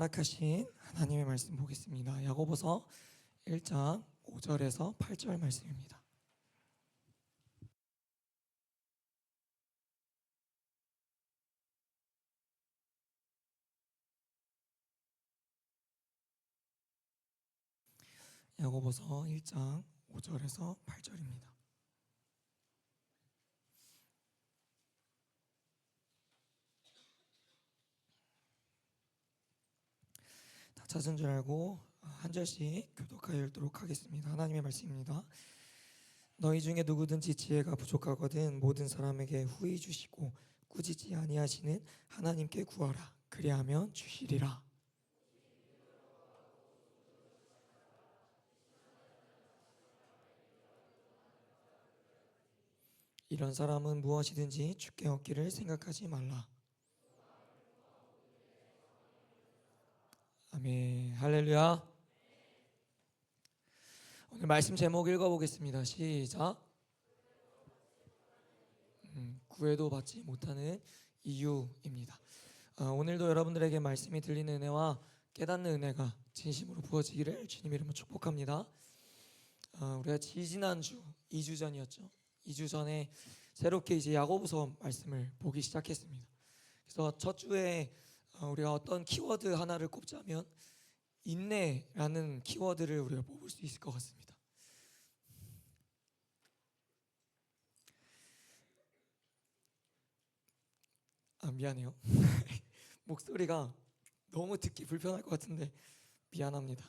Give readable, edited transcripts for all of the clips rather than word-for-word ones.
허락하신 하나님의 말씀 보겠습니다. 야고보서 1장 5절에서 8절 말씀입니다. 야고보서 1장 5절에서 8절입니다. 다 찾은 줄 알고 한 절씩 교독하여 읽도록 하겠습니다. 하나님의 말씀입니다. 너희 중에 누구든지 지혜가 부족하거든 모든 사람에게 후히 주시고 꾸짖지 아니하시는 하나님께 구하라. 그리하면 주시리라. 이런 사람은 무엇이든지 주께 얻기를 생각하지 말라. 아멘. 할렐루야. 오늘 말씀 제목 읽어보겠습니다. 시작. 구애도 받지 못하는 이유입니다. 오늘도 여러분들에게 말씀이 들리는 은혜와 깨닫는 은혜가 진심으로 부어지기를 주님 이름으로 축복합니다. 우리가 지지난주 2주 전이었죠. 2주 전에 새롭게 이제 야고보서 말씀을 보기 시작했습니다. 그래서 첫 주에 우리가 어떤 키워드 하나를 꼽자면 인내라는 키워드를 우리가 뽑을 수 있을 것 같습니다. 미안해요. 목소리가 너무 듣기 불편할 것 같은데 미안합니다.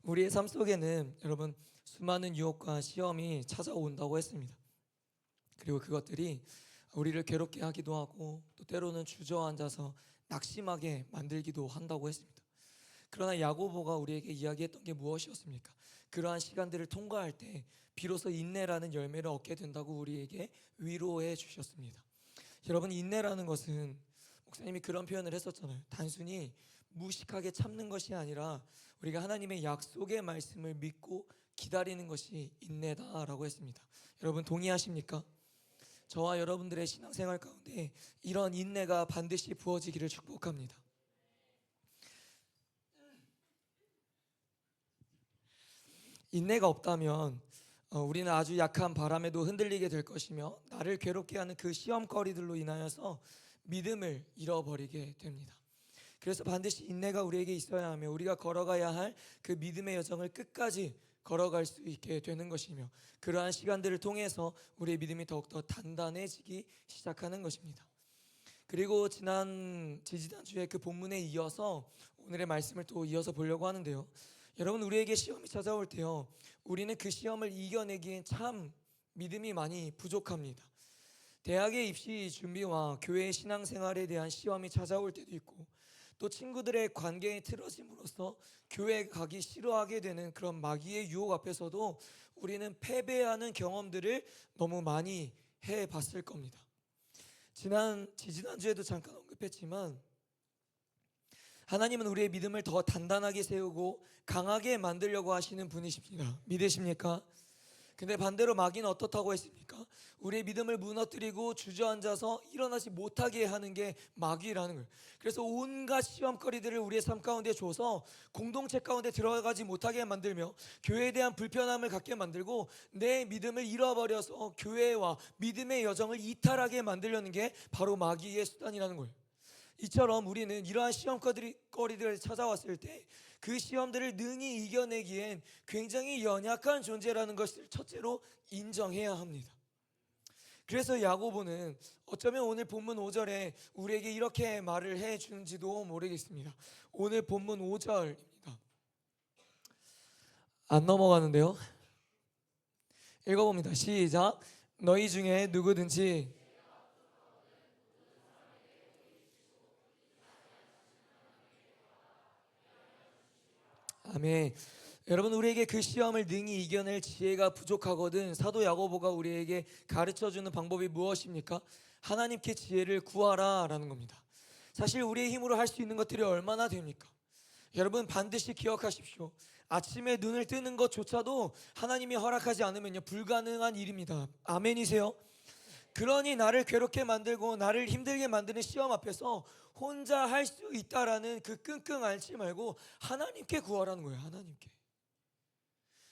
우리의 삶 속에는 여러분 수많은 유혹과 시험이 찾아온다고 했습니다. 그리고 그것들이 우리를 괴롭게 하기도 하고 또 때로는 주저앉아서 낙심하게 만들기도 한다고 했습니다. 그러나 야고보가 우리에게 이야기했던 게 무엇이었습니까? 그러한 시간들을 통과할 때 비로소 인내라는 열매를 얻게 된다고 우리에게 위로해 주셨습니다. 여러분, 인내라는 것은 목사님이 그런 표현을 했었잖아요. 단순히 무식하게 참는 것이 아니라 우리가 하나님의 약속의 말씀을 믿고 기다리는 것이 인내다라고 했습니다. 여러분 동의하십니까? 저와 여러분들의 신앙생활 가운데 이런 인내가 반드시 부어지기를 축복합니다. 인내가 없다면 우리는 아주 약한 바람에도 흔들리게 될 것이며 나를 괴롭게 하는 그 시험거리들로 인하여서 믿음을 잃어버리게 됩니다. 그래서 반드시 인내가 우리에게 있어야 하며 우리가 걸어가야 할 그 믿음의 여정을 끝까지 걸어갈 수 있게 되는 것이며 그러한 시간들을 통해서 우리의 믿음이 더욱더 단단해지기 시작하는 것입니다. 그리고 지지난주에 그 본문에 이어서 오늘의 말씀을 또 이어서 보려고 하는데요. 여러분, 우리에게 시험이 찾아올 때요, 우리는 그 시험을 이겨내기엔 참 믿음이 많이 부족합니다. 대학의 입시 준비와 교회의 신앙생활에 대한 시험이 찾아올 때도 있고 또 친구들의 관계에 틀어짐으로써 교회 가기 싫어하게 되는 그런 마귀의 유혹 앞에서도 우리는 패배하는 경험들을 너무 많이 해봤을 겁니다. 지난주에도 잠깐 언급했지만 하나님은 우리의 믿음을 더 단단하게 세우고 강하게 만들려고 하시는 분이십니다. 믿으십니까? 근데 반대로 마귀는 어떻다고 했습니까? 우리의 믿음을 무너뜨리고 주저앉아서 일어나지 못하게 하는 게 마귀라는 거예요. 그래서 온갖 시험거리들을 우리의 삶 가운데 줘서 공동체 가운데 들어가지 못하게 만들며 교회에 대한 불편함을 갖게 만들고 내 믿음을 잃어버려서 교회와 믿음의 여정을 이탈하게 만들려는 게 바로 마귀의 수단이라는 거예요. 이처럼 우리는 이러한 시험거리들을 찾아왔을 때 그 시험들을 능히 이겨내기엔 굉장히 연약한 존재라는 것을 첫째로 인정해야 합니다. 그래서 야고보는 어쩌면 오늘 본문 5절에 우리에게 이렇게 말을 해주는지도 모르겠습니다. 오늘 본문 5절입니다. 안 넘어가는데요. 읽어봅니다. 시작. 너희 중에 누구든지 아멘. 여러분, 우리에게 그 시험을 능히 이겨낼 지혜가 부족하거든 사도 야고보가 우리에게 가르쳐주는 방법이 무엇입니까? 하나님께 지혜를 구하라 라는 겁니다. 사실 우리의 힘으로 할 수 있는 것들이 얼마나 됩니까? 여러분, 반드시 기억하십시오. 아침에 눈을 뜨는 것조차도 하나님이 허락하지 않으면요 불가능한 일입니다. 아멘이세요? 그러니 나를 괴롭게 만들고 나를 힘들게 만드는 시험 앞에서 혼자 할 수 있다라는 그 끙끙 앓지 말고 하나님께 구하라는 거예요. 하나님께.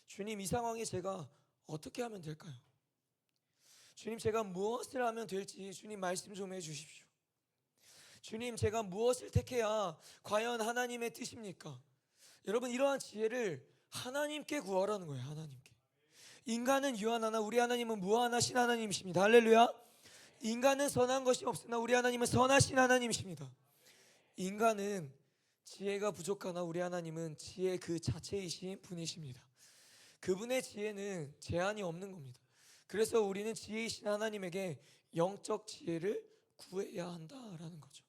주님, 이 상황에 제가 어떻게 하면 될까요? 주님, 제가 무엇을 하면 될지 주님 말씀 좀 해주십시오. 주님, 제가 무엇을 택해야 과연 하나님의 뜻입니까? 여러분, 이러한 지혜를 하나님께 구하라는 거예요. 하나님께. 인간은 유한하나 우리 하나님은 무한하신 하나님이십니다. 할렐루야. 인간은 선한 것이 없으나 우리 하나님은 선하신 하나님이십니다. 인간은 지혜가 부족하나 우리 하나님은 지혜 그 자체이신 분이십니다. 그분의 지혜는 제한이 없는 겁니다. 그래서 우리는 지혜이신 하나님에게 영적 지혜를 구해야 한다라는 거죠.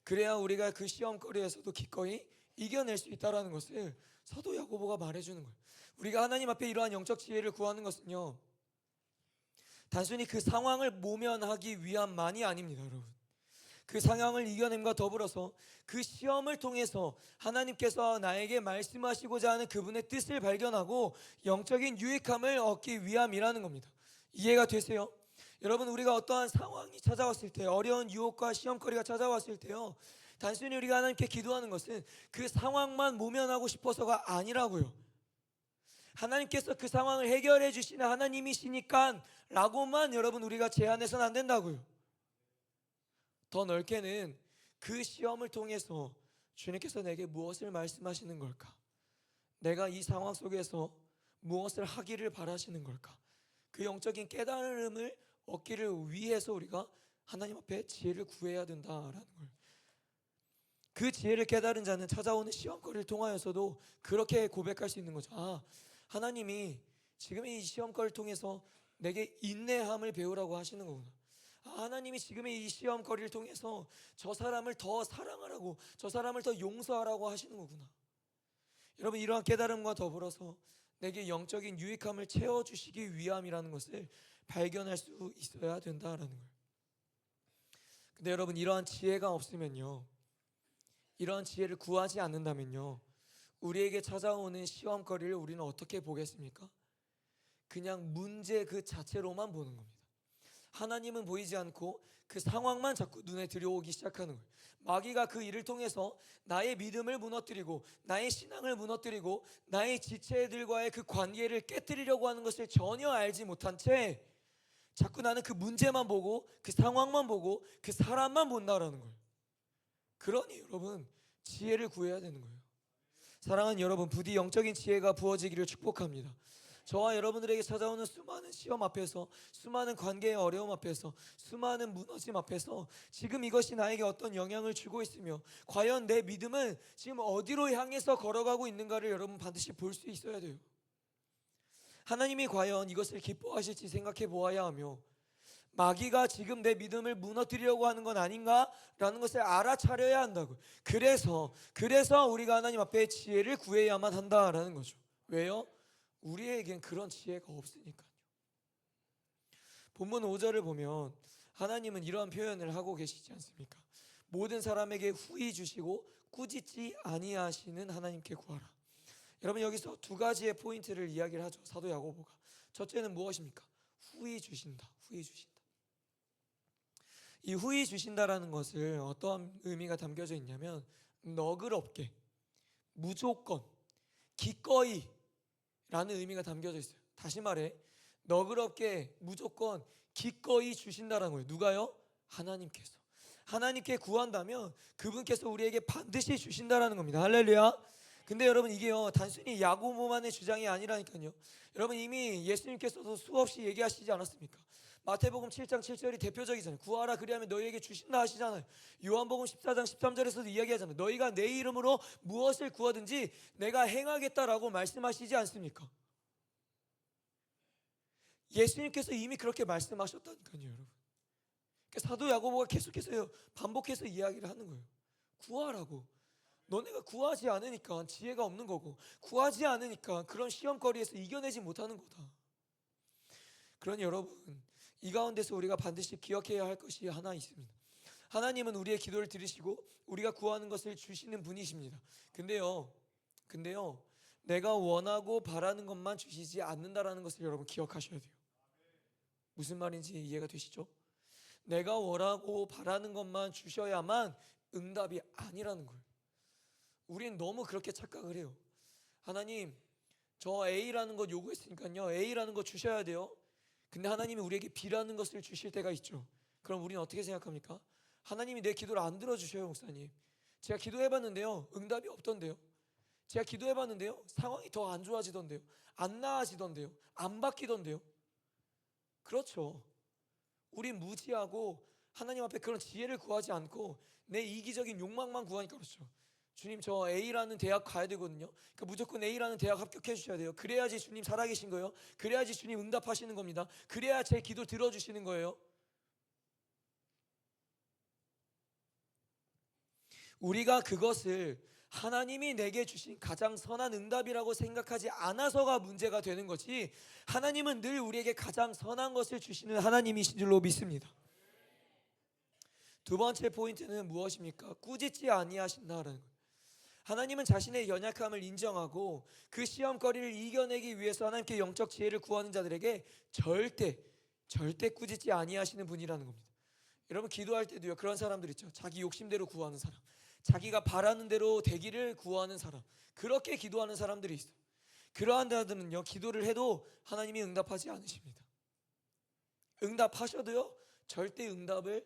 그래야 우리가 그 시험거리에서도 기꺼이 이겨낼 수 있다라는 것을 사도 야고보가 말해주는 거예요. 우리가 하나님 앞에 이러한 영적 지혜를 구하는 것은요, 단순히 그 상황을 모면하기 위함만이 아닙니다. 여러분, 그 상황을 이겨냄과 더불어서 그 시험을 통해서 하나님께서 나에게 말씀하시고자 하는 그분의 뜻을 발견하고 영적인 유익함을 얻기 위함이라는 겁니다. 이해가 되세요? 여러분, 우리가 어떠한 상황이 찾아왔을 때, 어려운 유혹과 시험거리가 찾아왔을 때요, 단순히 우리가 하나님께 기도하는 것은 그 상황만 모면하고 싶어서가 아니라고요. 하나님께서 그 상황을 해결해 주시는 하나님이시니까 라고만 여러분 우리가 제안해서는 안 된다고요. 더 넓게는 그 시험을 통해서 주님께서 내게 무엇을 말씀하시는 걸까? 내가 이 상황 속에서 무엇을 하기를 바라시는 걸까? 그 영적인 깨달음을 얻기를 위해서 우리가 하나님 앞에 지혜를 구해야 된다라는 걸. 그 지혜를 깨달은 자는 찾아오는 시험거리를 통하여서도 그렇게 고백할 수 있는 거죠. 아, 하나님이 지금 이 시험거리를 통해서 내게 인내함을 배우라고 하시는 거구나. 아, 하나님이 지금 이 시험거리를 통해서 저 사람을 더 사랑하라고, 저 사람을 더 용서하라고 하시는 거구나. 여러분, 이러한 깨달음과 더불어서 내게 영적인 유익함을 채워주시기 위함이라는 것을 발견할 수 있어야 된다라는 거예요. 근데 여러분, 이러한 지혜가 없으면요, 이러한 지혜를 구하지 않는다면요, 우리에게 찾아오는 시험거리를 우리는 어떻게 보겠습니까? 그냥 문제 그 자체로만 보는 겁니다. 하나님은 보이지 않고 그 상황만 자꾸 눈에 들여오기 시작하는 거예요. 마귀가 그 일을 통해서 나의 믿음을 무너뜨리고 나의 신앙을 무너뜨리고 나의 지체들과의 그 관계를 깨뜨리려고 하는 것을 전혀 알지 못한 채 자꾸 나는 그 문제만 보고 그 상황만 보고 그 사람만 본다라는 거예요. 그러니 여러분, 지혜를 구해야 되는 거예요. 사랑하는 여러분, 부디 영적인 지혜가 부어지기를 축복합니다. 저와 여러분들에게 찾아오는 수많은 시험 앞에서, 수많은 관계의 어려움 앞에서, 수많은 무너짐 앞에서 지금 이것이 나에게 어떤 영향을 주고 있으며 과연 내 믿음은 지금 어디로 향해서 걸어가고 있는가를 여러분 반드시 볼 수 있어야 돼요. 하나님이 과연 이것을 기뻐하실지 생각해 보아야 하며, 마귀가 지금 내 믿음을 무너뜨리려고 하는 건 아닌가라는 것을 알아차려야 한다고. 그래서 우리가 하나님 앞에 지혜를 구해야만 한다라는 거죠. 왜요? 우리에겐 그런 지혜가 없으니까요. 본문 5절을 보면 하나님은 이러한 표현을 하고 계시지 않습니까? 모든 사람에게 후히 주시고 꾸짖지 아니하시는 하나님께 구하라. 여러분, 여기서 두 가지의 포인트를 이야기를 하죠. 사도 야고보가. 첫째는 무엇입니까? 후히 주신다. 후히 주신다. 이 후히 주신다라는 것을 어떠한 의미가 담겨져 있냐면 너그럽게, 무조건, 기꺼이 라는 의미가 담겨져 있어요. 다시 말해, 너그럽게, 무조건, 기꺼이 주신다라는 거예요. 누가요? 하나님께서. 하나님께 구한다면 그분께서 우리에게 반드시 주신다라는 겁니다. 할렐루야. 근데 여러분, 이게요 단순히 야고보만의 주장이 아니라니까요. 여러분, 이미 예수님께서도 수없이 얘기하시지 않았습니까? 마태복음 7장 7절이 대표적이잖아요. 구하라 그리하면 너희에게 주신다 하시잖아요. 요한복음 14장 13절에서도 이야기하잖아요. 너희가 내 이름으로 무엇을 구하든지 내가 행하겠다라고 말씀하시지 않습니까? 예수님께서 이미 그렇게 말씀하셨다니까요, 여러분. 그러니까 사도 야고보가 계속해서 반복해서 이야기를 하는 거예요. 구하라고. 너네가 구하지 않으니까 지혜가 없는 거고, 구하지 않으니까 그런 시험거리에서 이겨내지 못하는 거다. 그러니 여러분, 이 가운데서 우리가 반드시 기억해야 할 것이 하나 있습니다. 하나님은 우리의 기도를 들으시고 우리가 구하는 것을 주시는 분이십니다. 근데요 내가 원하고 바라는 것만 주시지 않는다라는 것을 여러분 기억하셔야 돼요. 무슨 말인지 이해가 되시죠? 내가 원하고 바라는 것만 주셔야만 응답이 아니라는 거예요. 우린 너무 그렇게 착각을 해요. 하나님, 저 A라는 것 요구했으니까요, A라는 것 주셔야 돼요. 근데 하나님이 우리에게 B라는 것을 주실 때가 있죠. 그럼 우리는 어떻게 생각합니까? 하나님이 내 기도를 안 들어주셔요. 목사님, 제가 기도해봤는데요, 응답이 없던데요. 제가 기도해봤는데요, 상황이 더 안 좋아지던데요, 안 나아지던데요, 안 바뀌던데요. 그렇죠. 우린 무지하고 하나님 앞에 그런 지혜를 구하지 않고 내 이기적인 욕망만 구하니까 그렇죠. 주님, 저 A라는 대학 가야 되거든요. 그러니까 무조건 A라는 대학 합격해 주셔야 돼요. 그래야지 주님 살아계신 거예요. 그래야지 주님 응답하시는 겁니다. 그래야 제 기도 들어주시는 거예요. 우리가 그것을 하나님이 내게 주신 가장 선한 응답이라고 생각하지 않아서가 문제가 되는 거지, 하나님은 늘 우리에게 가장 선한 것을 주시는 하나님이신 줄로 믿습니다. 두 번째 포인트는 무엇입니까? 꾸짖지 아니하신다라는 거예요. 하나님은 자신의 연약함을 인정하고 그 시험거리를 이겨내기 위해서 하나님께 영적 지혜를 구하는 자들에게 절대 꾸짖지 아니하시는 분이라는 겁니다. 여러분, 기도할 때도요, 그런 사람들 있죠. 자기 욕심대로 구하는 사람, 자기가 바라는 대로 되기를 구하는 사람, 그렇게 기도하는 사람들이 있어요. 그러한 자들은요, 기도를 해도 하나님이 응답하지 않으십니다. 응답하셔도요, 절대 응답을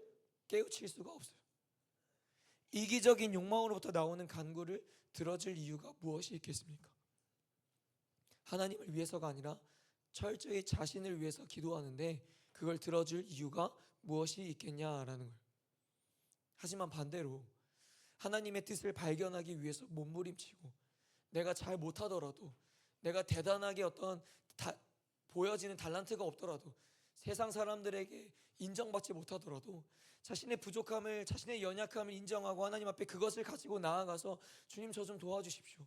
깨우칠 수가 없어요. 이기적인 욕망으로부터 나오는 간구를 들어줄 이유가 무엇이 있겠습니까? 하나님을 위해서가 아니라 철저히 자신을 위해서 기도하는데 그걸 들어줄 이유가 무엇이 있겠냐라는 거예요. 하지만 반대로 하나님의 뜻을 발견하기 위해서 몸부림치고 내가 잘 못하더라도, 내가 대단하게 보여지는 달란트가 없더라도, 세상 사람들에게 인정받지 못하더라도 자신의 부족함을, 자신의 연약함을 인정하고 하나님 앞에 그것을 가지고 나아가서 주님, 저 좀 도와주십시오,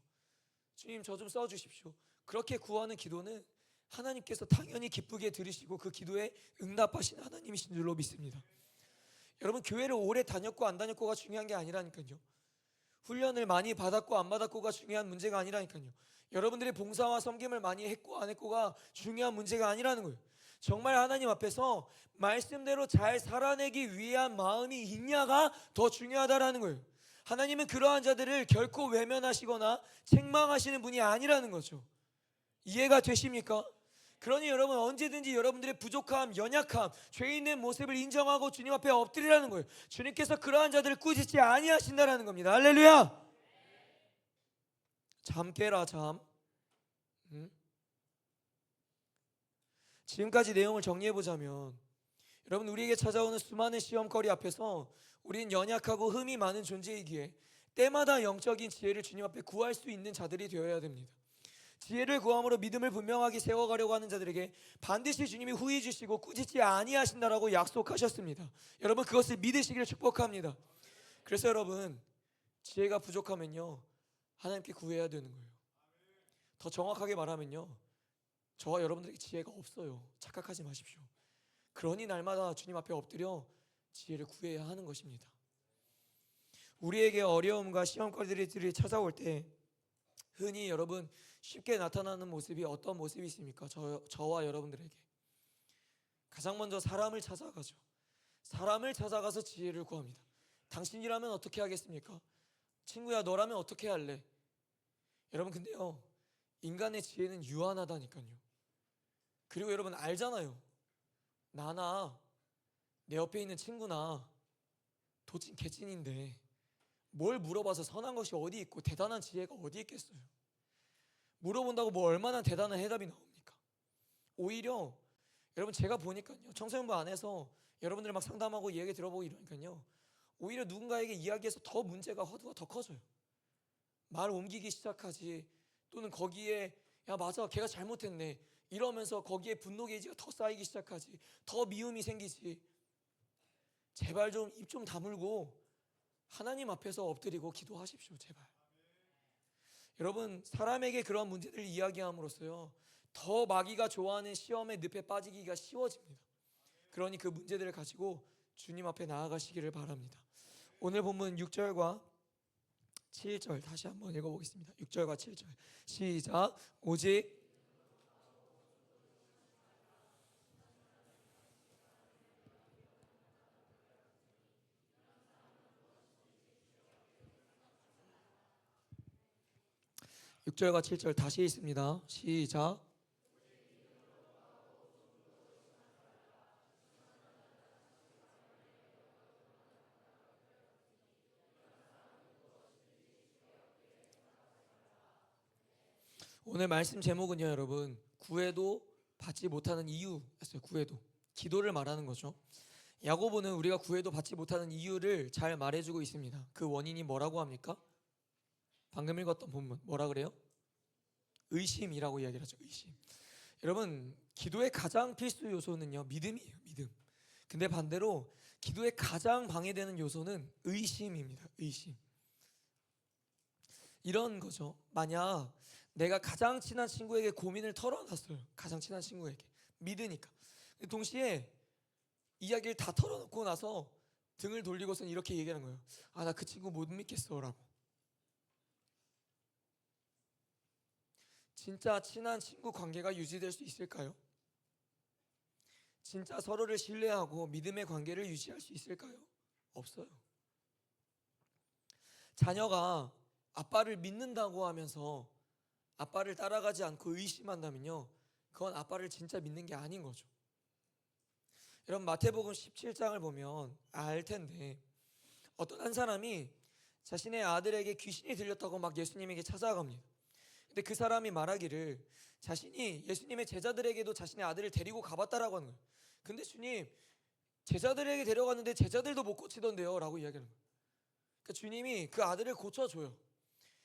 주님 저 좀 써주십시오, 그렇게 구하는 기도는 하나님께서 당연히 기쁘게 들으시고 그 기도에 응답하시는 하나님이신 줄로 믿습니다. 여러분, 교회를 오래 다녔고 안 다녔고가 중요한 게 아니라니까요. 훈련을 많이 받았고 안 받았고가 중요한 문제가 아니라니까요. 여러분들의 봉사와 섬김을 많이 했고 안 했고가 중요한 문제가 아니라는 거예요. 정말 하나님 앞에서 말씀대로 잘 살아내기 위한 마음이 있냐가 더 중요하다라는 거예요. 하나님은 그러한 자들을 결코 외면하시거나 책망하시는 분이 아니라는 거죠. 이해가 되십니까? 그러니 여러분, 언제든지 여러분들의 부족함, 연약함, 죄 있는 모습을 인정하고 주님 앞에 엎드리라는 거예요. 주님께서 그러한 자들을 꾸짖지 아니하신다라는 겁니다. 할렐루야. 잠 깨라, 잠. 지금까지 내용을 정리해보자면, 여러분, 우리에게 찾아오는 수많은 시험거리 앞에서 우린 연약하고 흠이 많은 존재이기에 때마다 영적인 지혜를 주님 앞에 구할 수 있는 자들이 되어야 됩니다. 지혜를 구함으로 믿음을 분명하게 세워가려고 하는 자들에게 반드시 주님이 후히 주시고 꾸짖지 아니하신다라고 약속하셨습니다. 여러분, 그것을 믿으시기를 축복합니다. 그래서 여러분, 지혜가 부족하면요, 하나님께 구해야 되는 거예요. 더 정확하게 말하면요, 저와 여러분들에게 지혜가 없어요. 착각하지 마십시오. 그러니 날마다 주님 앞에 엎드려 지혜를 구해야 하는 것입니다. 우리에게 어려움과 시험거리들이 찾아올 때 흔히 여러분 쉽게 나타나는 모습이 어떤 모습이 있습니까? 저와 여러분들에게 가장 먼저 사람을 찾아가죠. 사람을 찾아가서 지혜를 구합니다. 당신이라면 어떻게 하겠습니까? 친구야, 너라면 어떻게 할래? 여러분, 근데요, 인간의 지혜는 유한하다니까요. 그리고 여러분 알잖아요. 나나 내 옆에 있는 친구나 도찐 개찐인데 뭘 물어봐서 선한 것이 어디 있고 대단한 지혜가 어디 있겠어요? 물어본다고 뭐 얼마나 대단한 해답이 나옵니까? 오히려 여러분, 제가 보니까요, 청소년부 안에서 여러분들 막 상담하고 이야기 들어보고 이러니까요, 오히려 누군가에게 이야기해서 더 문제가 허두가 더 커져요. 말 옮기기 시작하지, 또는 거기에 야 맞아 걔가 잘못했네 이러면서 거기에 분노 게이지가 더 쌓이기 시작하지, 더 미움이 생기지. 제발 좀 입 좀 다물고 하나님 앞에서 엎드리고 기도하십시오, 제발. 여러분, 사람에게 그런 문제들을 이야기함으로써요, 더 마귀가 좋아하는 시험의 늪에 빠지기가 쉬워집니다. 그러니 그 문제들을 가지고 주님 앞에 나아가시기를 바랍니다. 오늘 본문 6절과 7절 다시 한번 읽어보겠습니다. 6절과 7절 시작. 오직 6절과 7절 다시 읽습니다. 시작. 오늘 말씀 제목은요, 여러분, 구해도 받지 못하는 이유였어요. 구해도 기도를 말하는 거죠. 야고보는 우리가 구해도 받지 못하는 이유를 잘 말해주고 있습니다. 그 원인이 뭐라고 합니까? 방금 읽었던 본문 뭐라 그래요? 의심이라고 이야기를 하죠. 의심. 여러분, 기도의 가장 필수 요소는요, 믿음이에요. 믿음. 근데 반대로 기도의 가장 방해되는 요소는 의심입니다. 의심. 이런 거죠. 만약 내가 가장 친한 친구에게 고민을 털어놨어요. 가장 친한 친구에게 믿으니까. 동시에 이야기를 다 털어놓고 나서 등을 돌리고선 이렇게 얘기하는 거예요. 아, 나 그 친구 못 믿겠어 라고. 진짜 친한 친구 관계가 유지될 수 있을까요? 진짜 서로를 신뢰하고 믿음의 관계를 유지할 수 있을까요? 없어요. 자녀가 아빠를 믿는다고 하면서 아빠를 따라가지 않고 의심한다면요, 그건 아빠를 진짜 믿는 게 아닌 거죠. 여러분, 마태복음 17장을 보면 알 텐데, 어떤 한 사람이 자신의 아들에게 귀신이 들렸다고 막 예수님에게 찾아갑니다. 근데 그 사람이 말하기를 자신이 예수님의 제자들에게도 자신의 아들을 데리고 가봤다라고 하는 거예요. 근데 주님, 제자들에게 데려갔는데 제자들도 못 고치던데요 라고 이야기하는 거예요. 그러니까 주님이 그 아들을 고쳐줘요.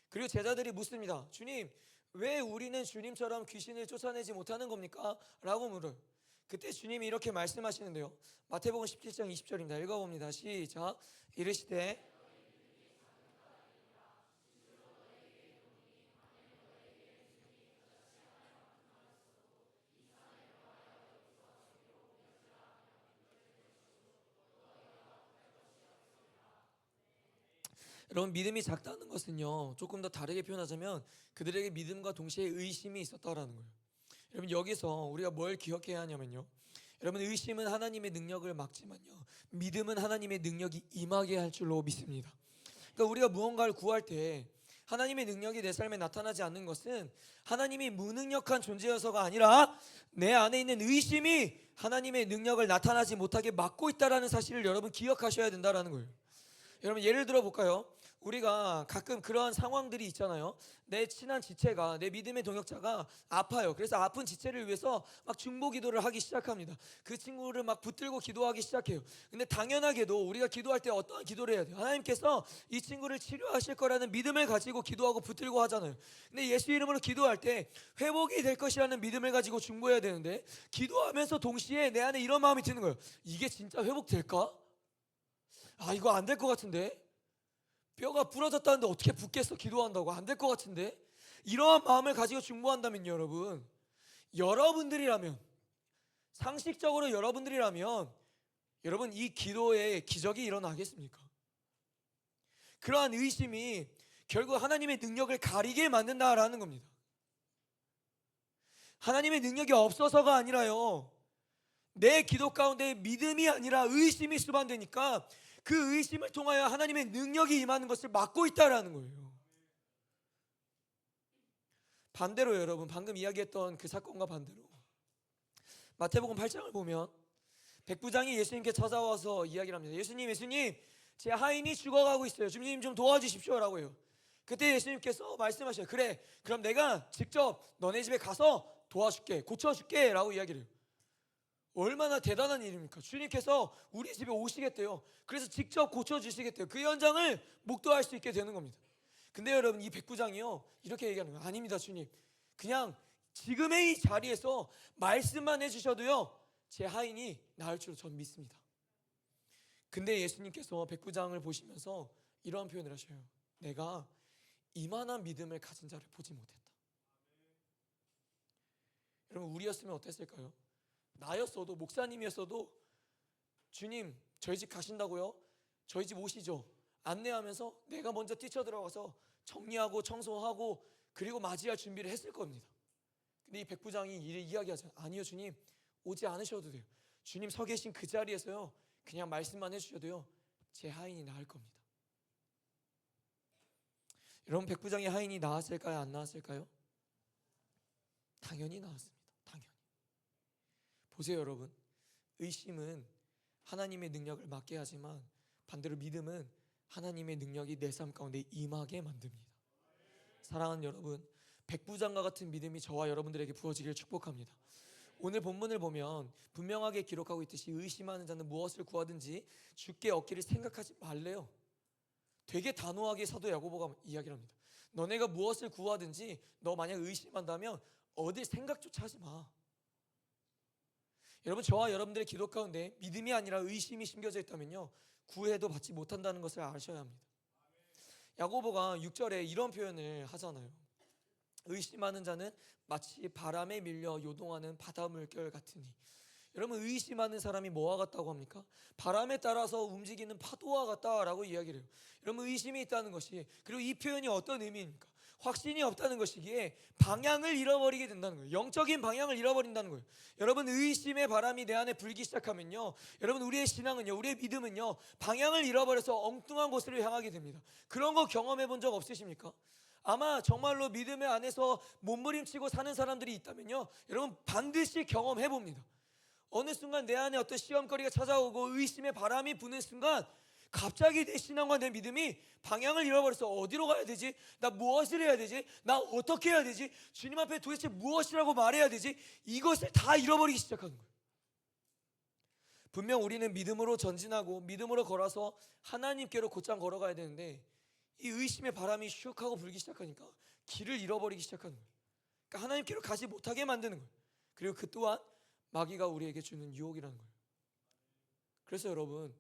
그리고 제자들이 묻습니다. 주님, 왜 우리는 주님처럼 귀신을 쫓아내지 못하는 겁니까? 라고 물어요. 그때 주님이 이렇게 말씀하시는데요, 마태복음 17장 20절입니다. 읽어봅니다. 시작. 이르시되 여러분, 믿음이 작다는 것은요, 조금 더 다르게 표현하자면 그들에게 믿음과 동시에 의심이 있었다라는 거예요. 여러분, 여기서 우리가 뭘 기억해야 하냐면요, 여러분, 의심은 하나님의 능력을 막지만요, 믿음은 하나님의 능력이 임하게 할 줄로 믿습니다. 그러니까 우리가 무언가를 구할 때 하나님의 능력이 내 삶에 나타나지 않는 것은 하나님이 무능력한 존재여서가 아니라 내 안에 있는 의심이 하나님의 능력을 나타나지 못하게 막고 있다는 사실을 여러분 기억하셔야 된다는 거예요. 여러분, 예를 들어 볼까요? 우리가 가끔 그러한 상황들이 있잖아요. 내 친한 지체가, 내 믿음의 동역자가 아파요. 그래서 아픈 지체를 위해서 막 중보 기도를 하기 시작합니다. 그 친구를 막 붙들고 기도하기 시작해요. 근데 당연하게도 우리가 기도할 때 어떠한 기도를 해야 돼요? 하나님께서 이 친구를 치료하실 거라는 믿음을 가지고 기도하고 붙들고 하잖아요. 근데 예수 이름으로 기도할 때 회복이 될 것이라는 믿음을 가지고 중보해야 되는데, 기도하면서 동시에 내 안에 이런 마음이 드는 거예요. 이게 진짜 회복될까? 아, 이거 안 될 것 같은데? 뼈가 부러졌다는데 어떻게 붙겠어? 기도한다고 안 될 것 같은데? 이러한 마음을 가지고 중보한다면요, 여러분들이라면, 상식적으로 여러분들이라면 여러분, 이 기도에 기적이 일어나겠습니까? 그러한 의심이 결국 하나님의 능력을 가리게 만든다라는 겁니다. 하나님의 능력이 없어서가 아니라요, 내 기도 가운데 믿음이 아니라 의심이 수반되니까 그 의심을 통하여 하나님의 능력이 임하는 것을 막고 있다라는 거예요. 반대로 여러분, 방금 이야기했던 그 사건과 반대로 마태복음 8장을 보면 백부장이 예수님께 찾아와서 이야기를 합니다. 예수님, 제 하인이 죽어가고 있어요. 주님 좀 도와주십시오 라고 해요. 그때 예수님께서 말씀하셔요. 그래, 그럼 내가 직접 너네 집에 가서 도와줄게, 고쳐줄게 라고 이야기를 해요. 얼마나 대단한 일입니까? 주님께서 우리 집에 오시겠대요. 그래서 직접 고쳐주시겠대요. 그 현장을 목도할 수 있게 되는 겁니다. 근데 여러분, 이 백부장이요, 이렇게 얘기하는 거예요. 아닙니다, 주님. 그냥 지금의 이 자리에서 말씀만 해주셔도요, 제 하인이 나을 줄로 전 믿습니다. 근데 예수님께서 백부장을 보시면서 이러한 표현을 하셔요. 내가 이만한 믿음을 가진 자를 보지 못했다. 여러분, 우리였으면 어땠을까요? 나였어도, 목사님이었어도, 주님 저희 집 가신다고요? 저희 집 오시죠? 안내하면서 내가 먼저 뛰쳐들어가서 정리하고 청소하고 그리고 맞이할 준비를 했을 겁니다. 근데 이 백부장이 이야기하잖아요. 아니요, 주님 오지 않으셔도 돼요. 주님 서 계신 그 자리에서요, 그냥 말씀만 해주셔도요, 제 하인이 나을 겁니다. 여러분 백부장의 하인이 나았을까요? 안 나았을까요? 당연히 나았습니다. 당연히. 보세요 여러분, 의심은 하나님의 능력을 막게 하지만 반대로 믿음은 하나님의 능력이 내 삶 가운데 임하게 만듭니다. 사랑하는 여러분, 백부장과 같은 믿음이 저와 여러분들에게 부어지기를 축복합니다. 오늘 본문을 보면 분명하게 기록하고 있듯이 의심하는 자는 무엇을 구하든지 주께 얻기를 생각하지 말래요. 되게 단호하게 사도 야고보가 이야기를 합니다. 너네가 무엇을 구하든지 너 만약 의심한다면 얻을 생각조차 하지 마. 여러분, 저와 여러분들의 기도 가운데 믿음이 아니라 의심이 심겨져 있다면요, 구해도 받지 못한다는 것을 아셔야 합니다. 야고보가 6절에 이런 표현을 하잖아요. 의심하는 자는 마치 바람에 밀려 요동하는 바다 물결 같으니. 여러분, 의심하는 사람이 뭐와 같다고 합니까? 바람에 따라서 움직이는 파도와 같다라고 이야기를 해요. 여러분, 의심이 있다는 것이, 그리고 이 표현이 어떤 의미입니까? 확신이 없다는 것이기에 방향을 잃어버리게 된다는 거예요. 영적인 방향을 잃어버린다는 거예요. 여러분, 의심의 바람이 내 안에 불기 시작하면요, 여러분, 우리의 신앙은요, 우리의 믿음은요, 방향을 잃어버려서 엉뚱한 곳으로 향하게 됩니다. 그런 거 경험해 본 적 없으십니까? 아마 정말로 믿음의 안에서 몸부림치고 사는 사람들이 있다면요, 여러분 반드시 경험해 봅니다. 어느 순간 내 안에 어떤 시험거리가 찾아오고 의심의 바람이 부는 순간 갑자기 내 신앙과 내 믿음이 방향을 잃어버려서 어디로 가야 되지? 나 무엇을 해야 되지? 나 어떻게 해야 되지? 주님 앞에 도대체 무엇이라고 말해야 되지? 이것을 다 잃어버리기 시작하는 거예요. 분명 우리는 믿음으로 전진하고 믿음으로 걸어서 하나님께로 곧장 걸어가야 되는데 이 의심의 바람이 슉 하고 불기 시작하니까 길을 잃어버리기 시작하는 거예요. 그러니까 하나님께로 가지 못하게 만드는 거예요. 그리고 그 또한 마귀가 우리에게 주는 유혹이라는 거예요. 그래서 여러분,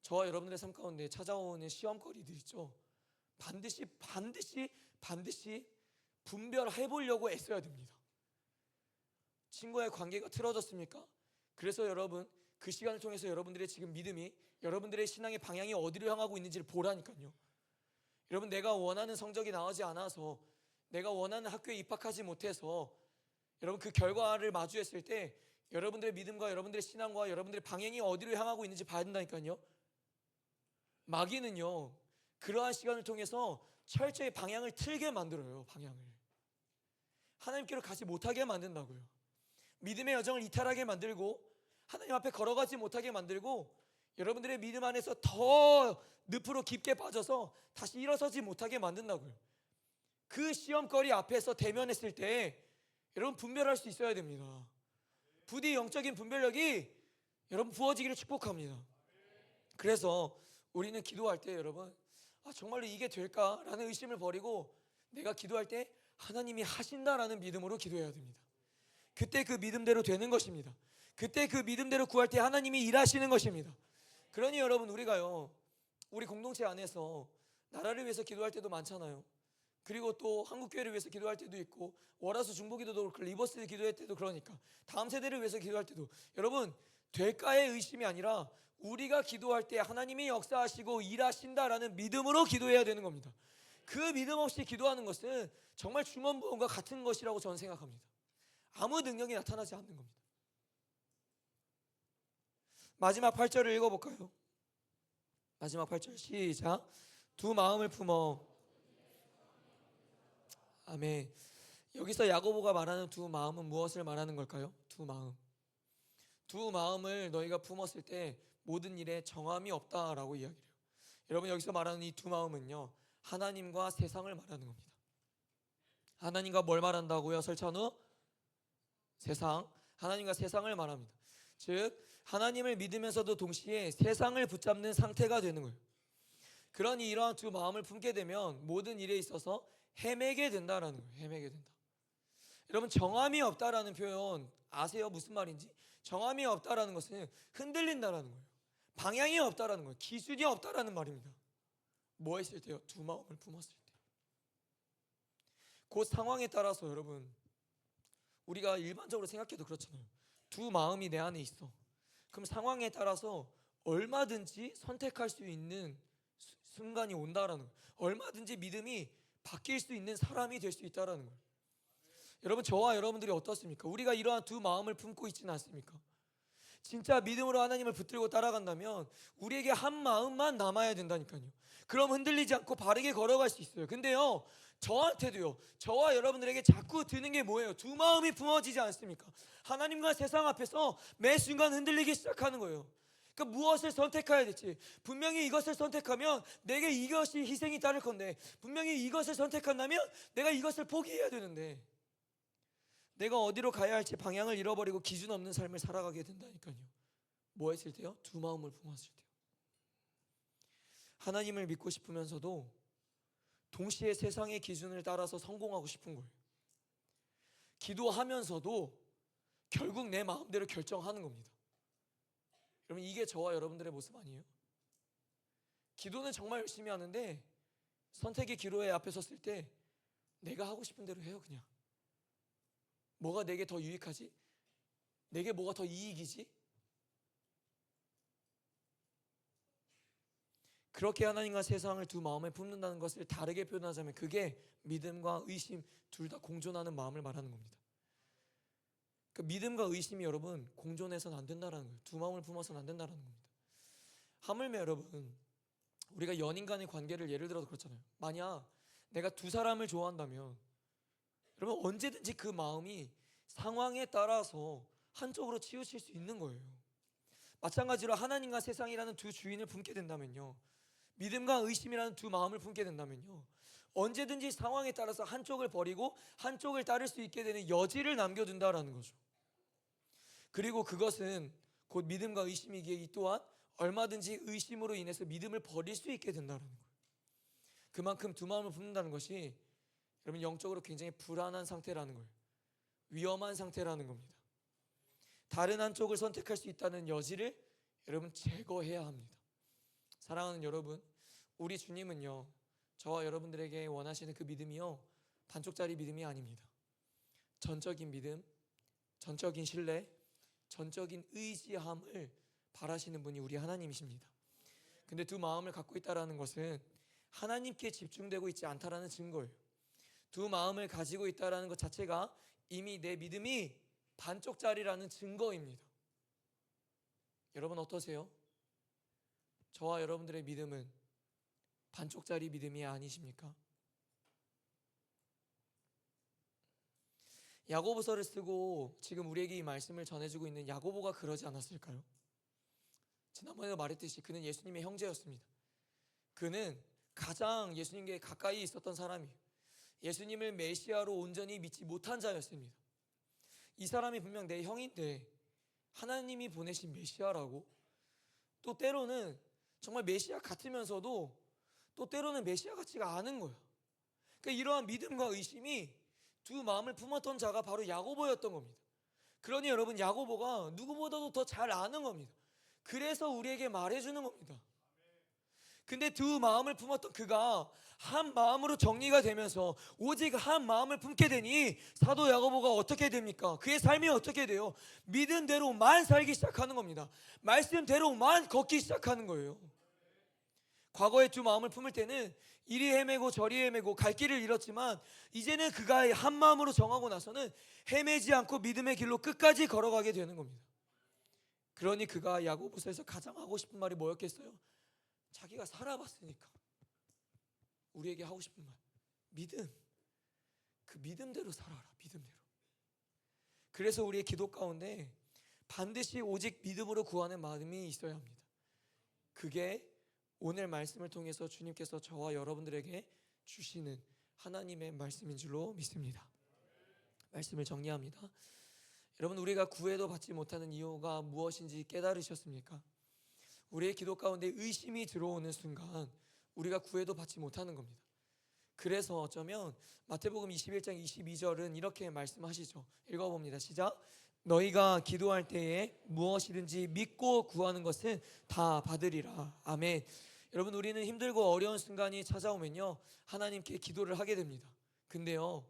저와 여러분들의 삶 가운데 찾아오는 시험거리들 있죠, 반드시 분별해 보려고 애써야 됩니다. 친구와의 관계가 틀어졌습니까? 그래서 여러분, 그 시간을 통해서 여러분들의 지금 믿음이, 여러분들의 신앙의 방향이 어디로 향하고 있는지를 보라니까요. 여러분, 내가 원하는 성적이 나오지 않아서, 내가 원하는 학교에 입학하지 못해서 여러분 그 결과를 마주했을 때 여러분들의 믿음과 여러분들의 신앙과 여러분들의 방향이 어디로 향하고 있는지 봐야 된다니까요. 마귀는요, 그러한 시간을 통해서 철저히 방향을 틀게 만들어요. 방향을 하나님께로 가지 못하게 만든다고요. 믿음의 여정을 이탈하게 만들고 하나님 앞에 걸어가지 못하게 만들고 여러분들의 믿음 안에서 더 늪으로 깊게 빠져서 다시 일어서지 못하게 만든다고요. 그 시험거리 앞에서 대면했을 때 여러분 분별할 수 있어야 됩니다. 부디 영적인 분별력이 여러분 부어지기를 축복합니다. 그래서 우리는 기도할 때 여러분, 정말로 이게 될까라는 의심을 버리고 내가 기도할 때 하나님이 하신다라는 믿음으로 기도해야 됩니다. 그때 그 믿음대로 되는 것입니다. 그때 그 믿음대로 구할 때 하나님이 일하시는 것입니다. 그러니 여러분, 우리가요, 우리 공동체 안에서 나라를 위해서 기도할 때도 많잖아요. 그리고 또 한국교회를 위해서 기도할 때도 있고, 월화수 중보기도도 그렇고, 리버스 기도할 때도 그러니까 다음 세대를 위해서 기도할 때도 여러분, 될까의 의심이 아니라 우리가 기도할 때 하나님이 역사하시고 일하신다라는 믿음으로 기도해야 되는 겁니다. 그 믿음 없이 기도하는 것은 정말 중언부언과 같은 것이라고 저는 생각합니다. 아무 능력이 나타나지 않는 겁니다. 마지막 8절을 읽어볼까요? 마지막 8절 시작. 두 마음을 품어. 아멘. 여기서 야고보가 말하는 두 마음은 무엇을 말하는 걸까요? 두 마음. 두 마음을 너희가 품었을 때 모든 일에 정함이 없다라고 이야기를 해요. 여러분, 여기서 말하는 이 두 마음은요, 하나님과 세상을 말하는 겁니다. 하나님과 뭘 말한다고요? 설찬우? 세상. 하나님과 세상을 말합니다. 즉 하나님을 믿으면서도 동시에 세상을 붙잡는 상태가 되는 거예요. 그러니 이러한 두 마음을 품게 되면 모든 일에 있어서 헤매게 된다라는 거예요. 헤매게 된다. 여러분, 정함이 없다라는 표현 아세요? 무슨 말인지? 정함이 없다라는 것은 흔들린다라는 거예요. 방향이 없다라는 거예요. 기준이 없다라는 말입니다. 뭐 했을 때요? 두 마음을 품었을 때. 그 상황에 따라서 여러분, 우리가 일반적으로 생각해도 그렇잖아요. 두 마음이 내 안에 있어. 그럼 상황에 따라서 얼마든지 선택할 수 있는 순간이 온다라는 거예요. 얼마든지 믿음이 바뀔 수 있는 사람이 될 수 있다라는 거예요. 여러분, 저와 여러분들이 어떻습니까? 우리가 이러한 두 마음을 품고 있지는 않습니까? 진짜 믿음으로 하나님을 붙들고 따라간다면 우리에게 한 마음만 남아야 된다니까요. 그럼 흔들리지 않고 바르게 걸어갈 수 있어요. 근데요, 저한테도요, 저와 여러분들에게 자꾸 드는 게 뭐예요? 두 마음이 품어지지 않습니까? 하나님과 세상 앞에서 매 순간 흔들리기 시작하는 거예요. 그러니까 무엇을 선택해야 될지, 분명히 이것을 선택하면 내게 이것이 희생이 따를 건데, 분명히 이것을 선택한다면 내가 이것을 포기해야 되는데, 내가 어디로 가야 할지 방향을 잃어버리고 기준 없는 삶을 살아가게 된다니까요. 뭐 했을 때요? 두 마음을 품었을 때요. 하나님을 믿고 싶으면서도 동시에 세상의 기준을 따라서 성공하고 싶은 거예요. 기도하면서도 결국 내 마음대로 결정하는 겁니다. 여러분, 이게 저와 여러분들의 모습 아니에요? 기도는 정말 열심히 하는데 선택의 기로에 앞에 섰을 때 내가 하고 싶은 대로 해요. 그냥 뭐가 내게 더 유익하지? 내게 뭐가 더 이익이지? 그렇게 하나님과 세상을 두 마음에 품는다는 것을 다르게 표현하자면 그게 믿음과 의심 둘 다 공존하는 마음을 말하는 겁니다. 그 믿음과 의심이 여러분 공존해서는 안 된다는 거예요. 두 마음을 품어서는 안 된다는 겁니다. 하물며 여러분, 우리가 연인 간의 관계를 예를 들어서 그렇잖아요. 만약 내가 두 사람을 좋아한다면 여러분 언제든지 그 마음이 상황에 따라서 한쪽으로 치우칠 수 있는 거예요. 마찬가지로 하나님과 세상이라는 두 주인을 품게 된다면요, 믿음과 의심이라는 두 마음을 품게 된다면요, 언제든지 상황에 따라서 한쪽을 버리고 한쪽을 따를 수 있게 되는 여지를 남겨둔다라는 거죠. 그리고 그것은 곧 믿음과 의심이기에 이 또한 얼마든지 의심으로 인해서 믿음을 버릴 수 있게 된다는 거예요. 그만큼 두 마음을 품는다는 것이 여러분 영적으로 굉장히 불안한 상태라는 거예요. 위험한 상태라는 겁니다. 다른 한쪽을 선택할 수 있다는 여지를 여러분 제거해야 합니다. 사랑하는 여러분, 우리 주님은요, 저와 여러분들에게 원하시는 그 믿음이요, 반쪽짜리 믿음이 아닙니다. 전적인 믿음, 전적인 신뢰, 전적인 의지함을 바라시는 분이 우리 하나님이십니다. 근데 두 마음을 갖고 있다는 것은 하나님께 집중되고 있지 않다라는 증거예요. 두 마음을 가지고 있다는 것 자체가 이미 내 믿음이 반쪽짜리라는 증거입니다. 여러분 어떠세요? 저와 여러분들의 믿음은 반쪽짜리 믿음이 아니십니까? 야고보서를 쓰고 지금 우리에게 이 말씀을 전해주고 있는 야고보가 그러지 않았을까요? 지난번에도 말했듯이 그는 예수님의 형제였습니다. 그는 가장 예수님께 가까이 있었던 사람이에요. 예수님을 메시아로 온전히 믿지 못한 자였습니다. 이 사람이 분명 내 형인데 하나님이 보내신 메시아라고, 또 때로는 정말 메시아 같으면서도 또 때로는 메시아 같지가 않은 거야. 그러니까 이러한 믿음과 의심이 두 마음을 품었던 자가 바로 야고보였던 겁니다. 그러니 여러분, 야고보가 누구보다도 더 잘 아는 겁니다. 그래서 우리에게 말해주는 겁니다. 근데 두 마음을 품었던 그가 한 마음으로 정리가 되면서 오직 한 마음을 품게 되니 사도 야고보가 어떻게 됩니까? 그의 삶이 어떻게 돼요? 믿은 대로만 살기 시작하는 겁니다. 말씀대로만 걷기 시작하는 거예요. 과거에 두 마음을 품을 때는 이리 헤매고 저리 헤매고 갈 길을 잃었지만 이제는 그가 한 마음으로 정하고 나서는 헤매지 않고 믿음의 길로 끝까지 걸어가게 되는 겁니다. 그러니 그가 야고보서에서 가장 하고 싶은 말이 뭐였겠어요? 자기가 살아봤으니까 우리에게 하고 싶은 말, 믿음. 그 믿음대로 살아라. 믿음대로. 그래서 우리의 기도 가운데 반드시 오직 믿음으로 구하는 마음이 있어야 합니다. 그게 오늘 말씀을 통해서 주님께서 저와 여러분들에게 주시는 하나님의 말씀인 줄로 믿습니다. 말씀을 정리합니다. 여러분, 우리가 구해도 받지 못하는 이유가 무엇인지 깨달으셨습니까? 우리의 기도 가운데 의심이 들어오는 순간 우리가 구해도 받지 못하는 겁니다. 그래서 어쩌면 마태복음 21장 22절은 이렇게 말씀하시죠. 읽어봅니다. 시작. 너희가 기도할 때에 무엇이든지 믿고 구하는 것은 다 받으리라. 아멘. 여러분, 우리는 힘들고 어려운 순간이 찾아오면요, 하나님께 기도를 하게 됩니다. 근데요,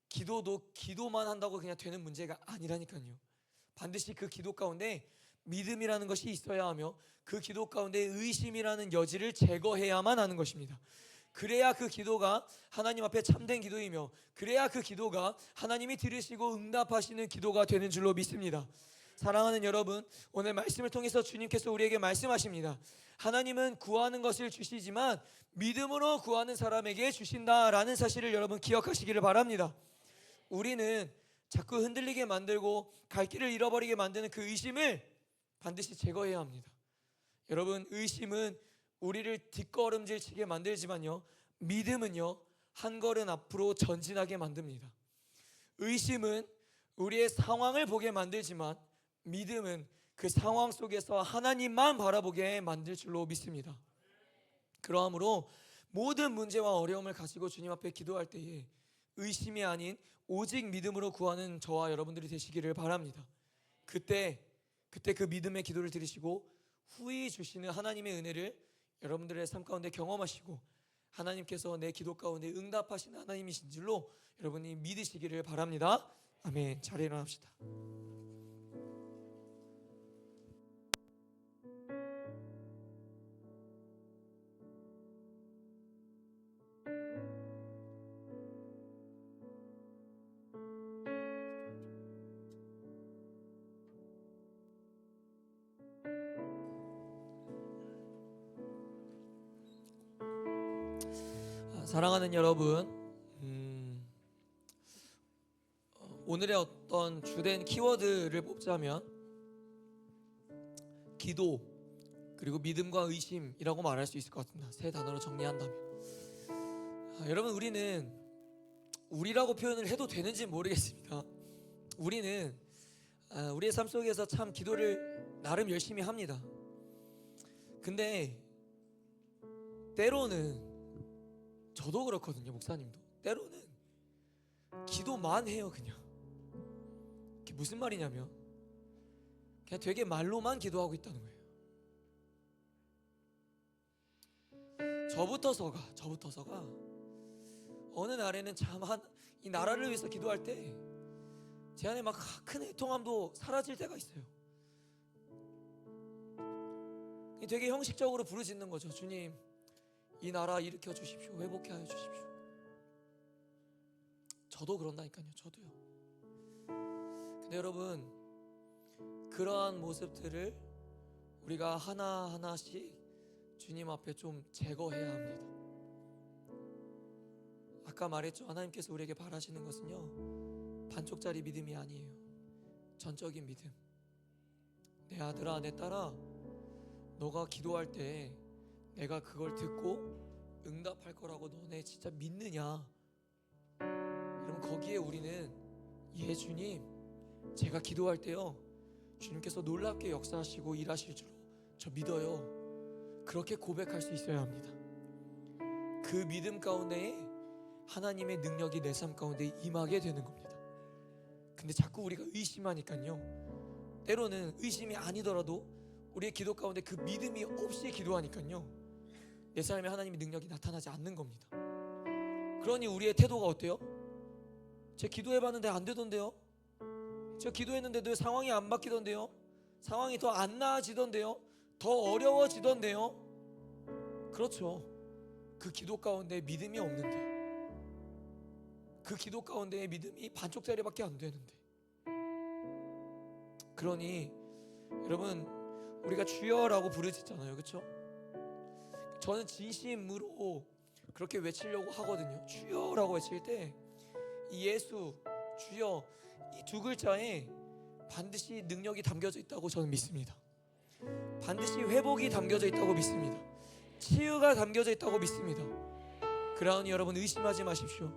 기도도 기도만 한다고 그냥 되는 문제가 아니라니까요. 반드시 그 기도 가운데 믿음이라는 것이 있어야 하며 그 기도 가운데 의심이라는 여지를 제거해야만 하는 것입니다. 그래야 그 기도가 하나님 앞에 참된 기도이며 그래야 그 기도가 하나님이 들으시고 응답하시는 기도가 되는 줄로 믿습니다. 사랑하는 여러분, 오늘 말씀을 통해서 주님께서 우리에게 말씀하십니다. 하나님은 구하는 것을 주시지만 믿음으로 구하는 사람에게 주신다라는 사실을 여러분 기억하시기를 바랍니다. 우리는 자꾸 흔들리게 만들고 갈 길을 잃어버리게 만드는 그 의심을 반드시 제거해야 합니다. 여러분, 의심은 우리를 뒷걸음질 치게 만들지만요, 믿음은요, 한 걸음 앞으로 전진하게 만듭니다. 의심은 우리의 상황을 보게 만들지만 믿음은 그 상황 속에서 하나님만 바라보게 만들 줄로 믿습니다. 그러므로 모든 문제와 어려움을 가지고 주님 앞에 기도할 때에 의심이 아닌 오직 믿음으로 구하는 저와 여러분들이 되시기를 바랍니다. 그때 그 믿음의 기도를 들으시고 후히 주시는 하나님의 은혜를 여러분들의 삶 가운데 경험하시고 하나님께서 내 기도 가운데 응답하시는 하나님이신 줄로 여러분이 믿으시기를 바랍니다. 아멘. 잘 일어납시다. 사랑하는 여러분, 오늘의 어떤 주된 키워드를 뽑자면 기도 그리고 믿음과 의심이라고 말할 수 있을 것 같습니다. 세 단어로 정리한다면 여러분, 우리라고 표현을 해도 되는지 모르겠습니다. 우리는 우리의 삶 속에서 참 기도를 나름 열심히 합니다. 근데 때로는 저도 그렇거든요. 목사님도 때로는 기도만 해요. 그냥 그게 무슨 말이냐면 그냥 되게 말로만 기도하고 있다는 거예요. 저부터서가 어느 날에는 참 이 나라를 위해서 기도할 때 제 안에 막 큰 애통함도 사라질 때가 있어요. 되게 형식적으로 부르짖는 거죠. 주님, 이 나라 일으켜 주십시오. 회복해 하여 주십시오. 저도 그런다니까요. 저도요. 근데 여러분, 그러한 모습들을 우리가 하나하나씩 주님 앞에 좀 제거해야 합니다. 아까 말했죠. 하나님께서 우리에게 바라시는 것은요, 반쪽짜리 믿음이 아니에요. 전적인 믿음. 내 아들아, 내 딸아, 너가 기도할 때 내가 그걸 듣고 응답할 거라고 너네 진짜 믿느냐? 여러분, 거기에 우리는 예 주님, 제가 기도할 때요 주님께서 놀랍게 역사하시고 일하실 줄 저 믿어요. 그렇게 고백할 수 있어야 합니다. 그 믿음 가운데에 하나님의 능력이 내 삶 가운데 임하게 되는 겁니다. 근데 자꾸 우리가 의심하니까요, 때로는 의심이 아니더라도 우리의 기도 가운데 그 믿음이 없이 기도하니까요, 내 삶에 하나님의 능력이 나타나지 않는 겁니다. 그러니 우리의 태도가 어때요? 제 기도해봤는데 안 되던데요? 제가 기도했는데도 상황이 안 바뀌던데요? 상황이 더 안 나아지던데요? 더 어려워지던데요? 그렇죠. 그 기도 가운데 믿음이 없는데, 그 기도 가운데 믿음이 반쪽짜리밖에 안 되는데, 그러니 여러분, 우리가 주여라고 부르짖잖아요. 그렇죠? 저는 진심으로 그렇게 외치려고 하거든요. 주여라고 외칠 때 이 예수, 주여, 이 두 글자에 반드시 능력이 담겨져 있다고 저는 믿습니다. 반드시 회복이 담겨져 있다고 믿습니다. 치유가 담겨져 있다고 믿습니다. 그러니 여러분, 의심하지 마십시오.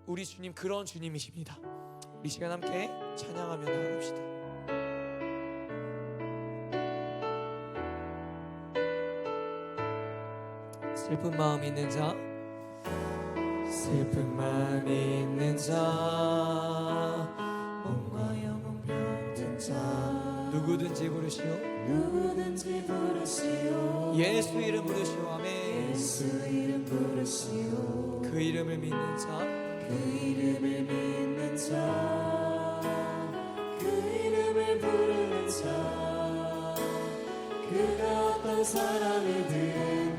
우리 주님 그런 주님이십니다. 우리 시간 함께 찬양하며 나아갑시다. 슬픈 마음 있는 자, 슬픈 마음 있는 자, 몸과 영혼 병든 자, 누구든지 부르시오. 예수 이름 부르시오. 아멘. 예수 이름 부르시오. 그 이름을 믿는 자, 그 이름을 믿는 자, 그 이름을 부르는 자, 그가 어떤 사람이든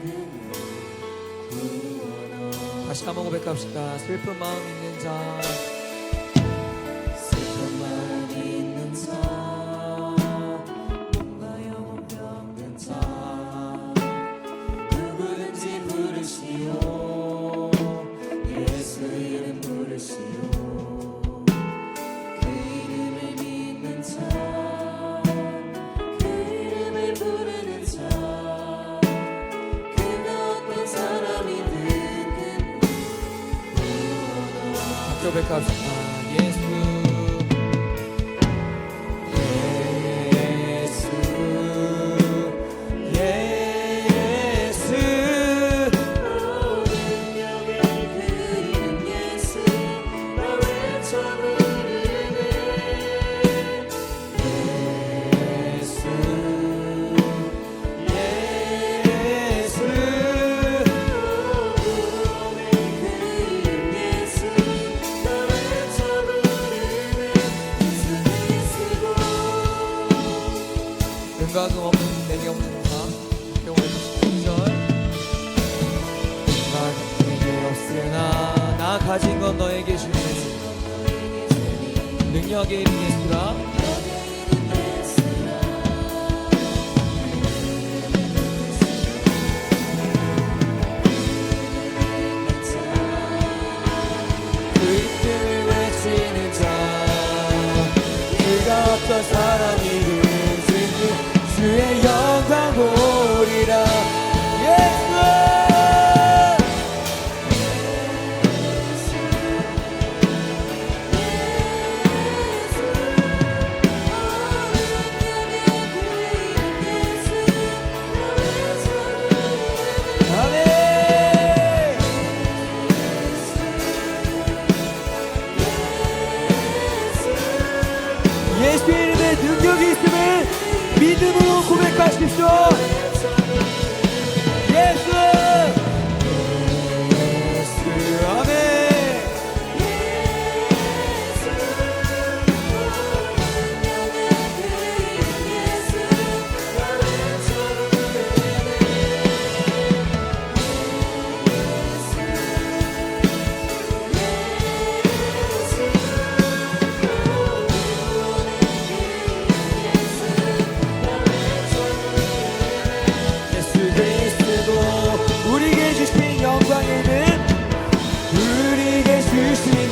다시 한번 고백합시다. 슬픈 마음 있는 자, 슬픈 마음 있는 자, 고백합시다. 예수 은과금 없는 내게 없는 자 경우에 2절 내게 없으나 나 가진 건 너에게 주니 능력의 이름 예수라 그 이름을 외치는 자 그가 어떤 사람이든 주의 영광 보리라. 예수 아멘. 예수의 이름에 능력이 있음을 믿음으로 고백하십시오. 예수 아멘.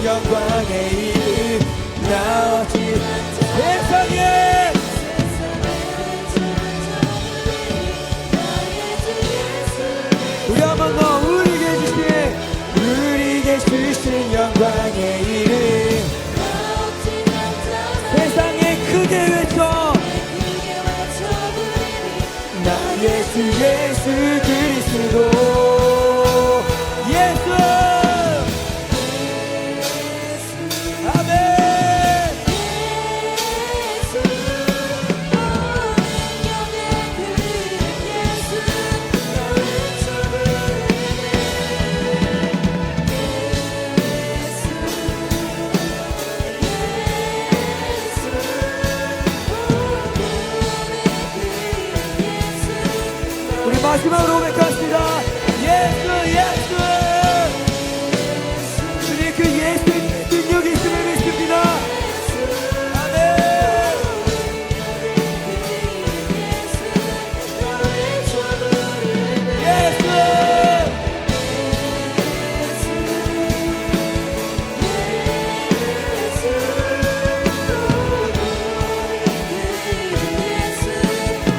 영광의 이름 나오지 세상에 우리 한번 더 우리에게 주신 영광의 이름 세상에 크게 외쳐 나 예수 그리스도 예수 마지막으로 고백합시다. 예수 주님 그 예수의 능력이 있음을 믿습니다. 아멘. 예수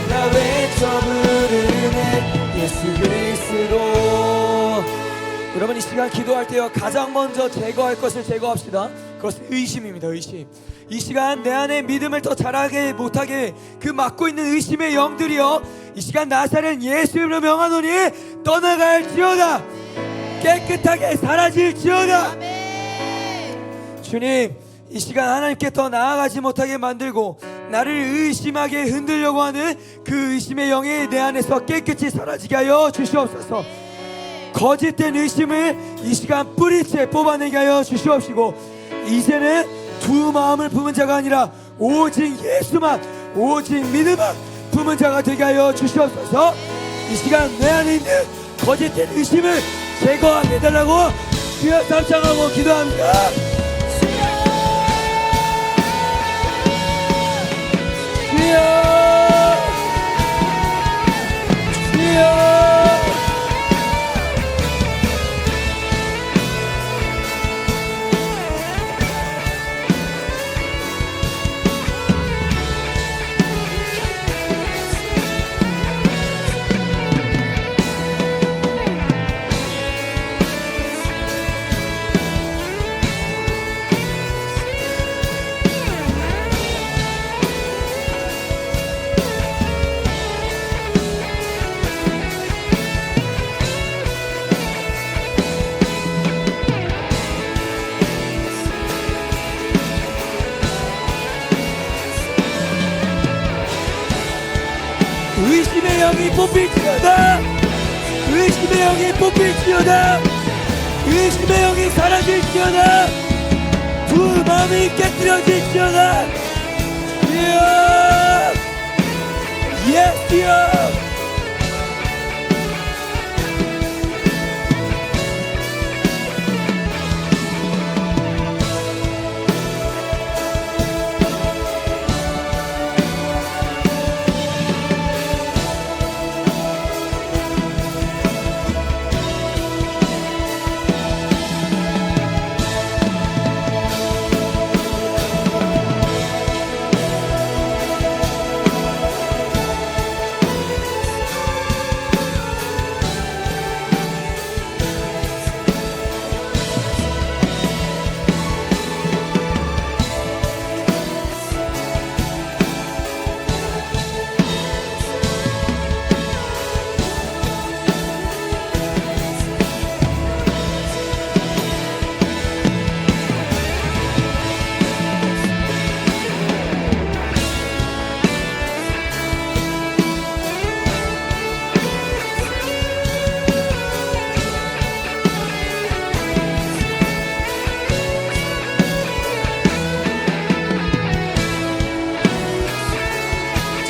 나 외쳐 부르네 예수 그리스도. 여러분 이 시간 기도할 때요 가장 먼저 제거할 것을 제거합시다. 그것은 의심입니다. 의심. 이 시간 내 안에 믿음을 더 자라게 못하게 그 막고 있는 의심의 영들이요 이 시간 나사렛 예수 이름으로 명하노니 떠나갈지어다. 깨끗하게 사라질지어다. 주님 이 시간 하나님께 더 나아가지 못하게 만들고 나를 의심하게 흔들려고 하는 그 의심의 영이 내 안에서 깨끗이 사라지게 하여 주시옵소서. 거짓된 의심을 이 시간 뿌리째 뽑아내게 하여 주시옵시고 이제는 두 마음을 품은 자가 아니라 오직 예수만 오직 믿음만 품은 자가 되게 하여 주시옵소서. 이 시간 내 안에 있는 거짓된 의심을 제거하게 해달라고 주여 삼창하고 기도합니다. 주여 주여 영이 뽑힐지어다. 의심의 영이 뽑힐지어다. 의심의 영이 사라질지어다. 두 마음이 깨뜨려질지어다. 예수여.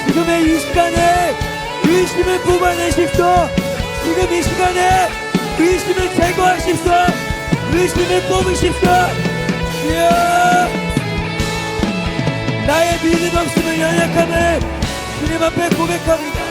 지금의 이 시간에 의심을 뽑아내십시오. 지금 이 시간에 의심을 제거하십시오. 의심을 뽑으십시오. 나의 믿음 없음을 연약함을 주님 앞에 고백합니다.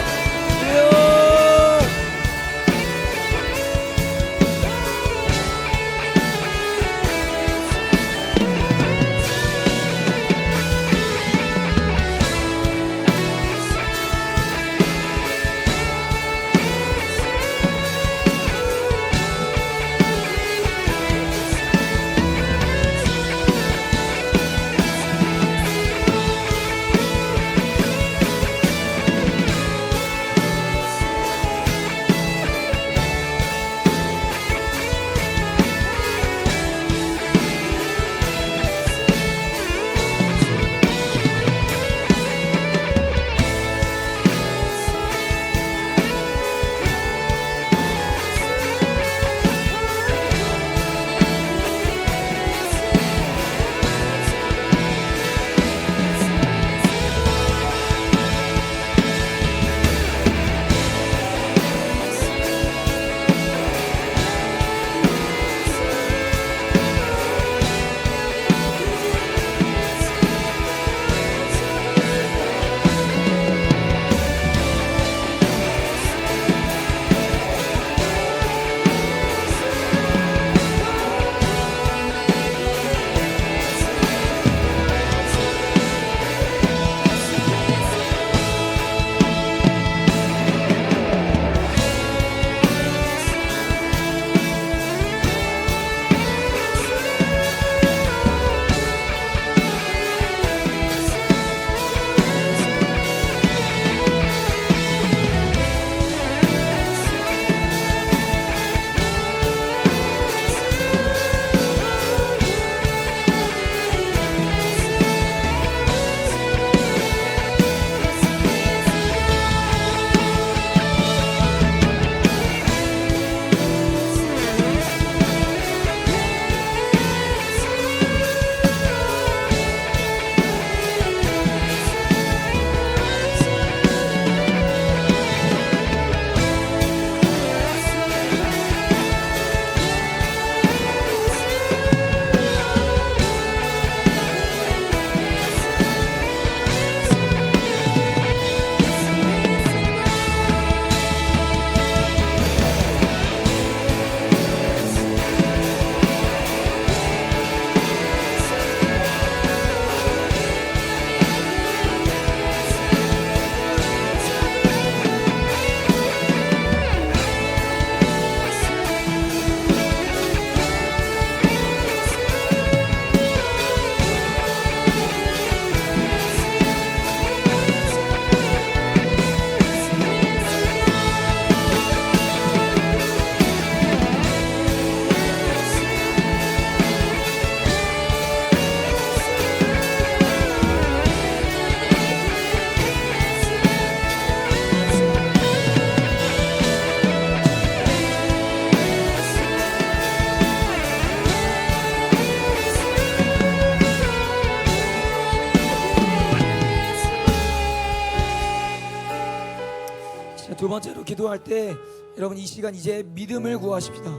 번째로 기도할 때 여러분 이 시간 이제 믿음을 구하십시다.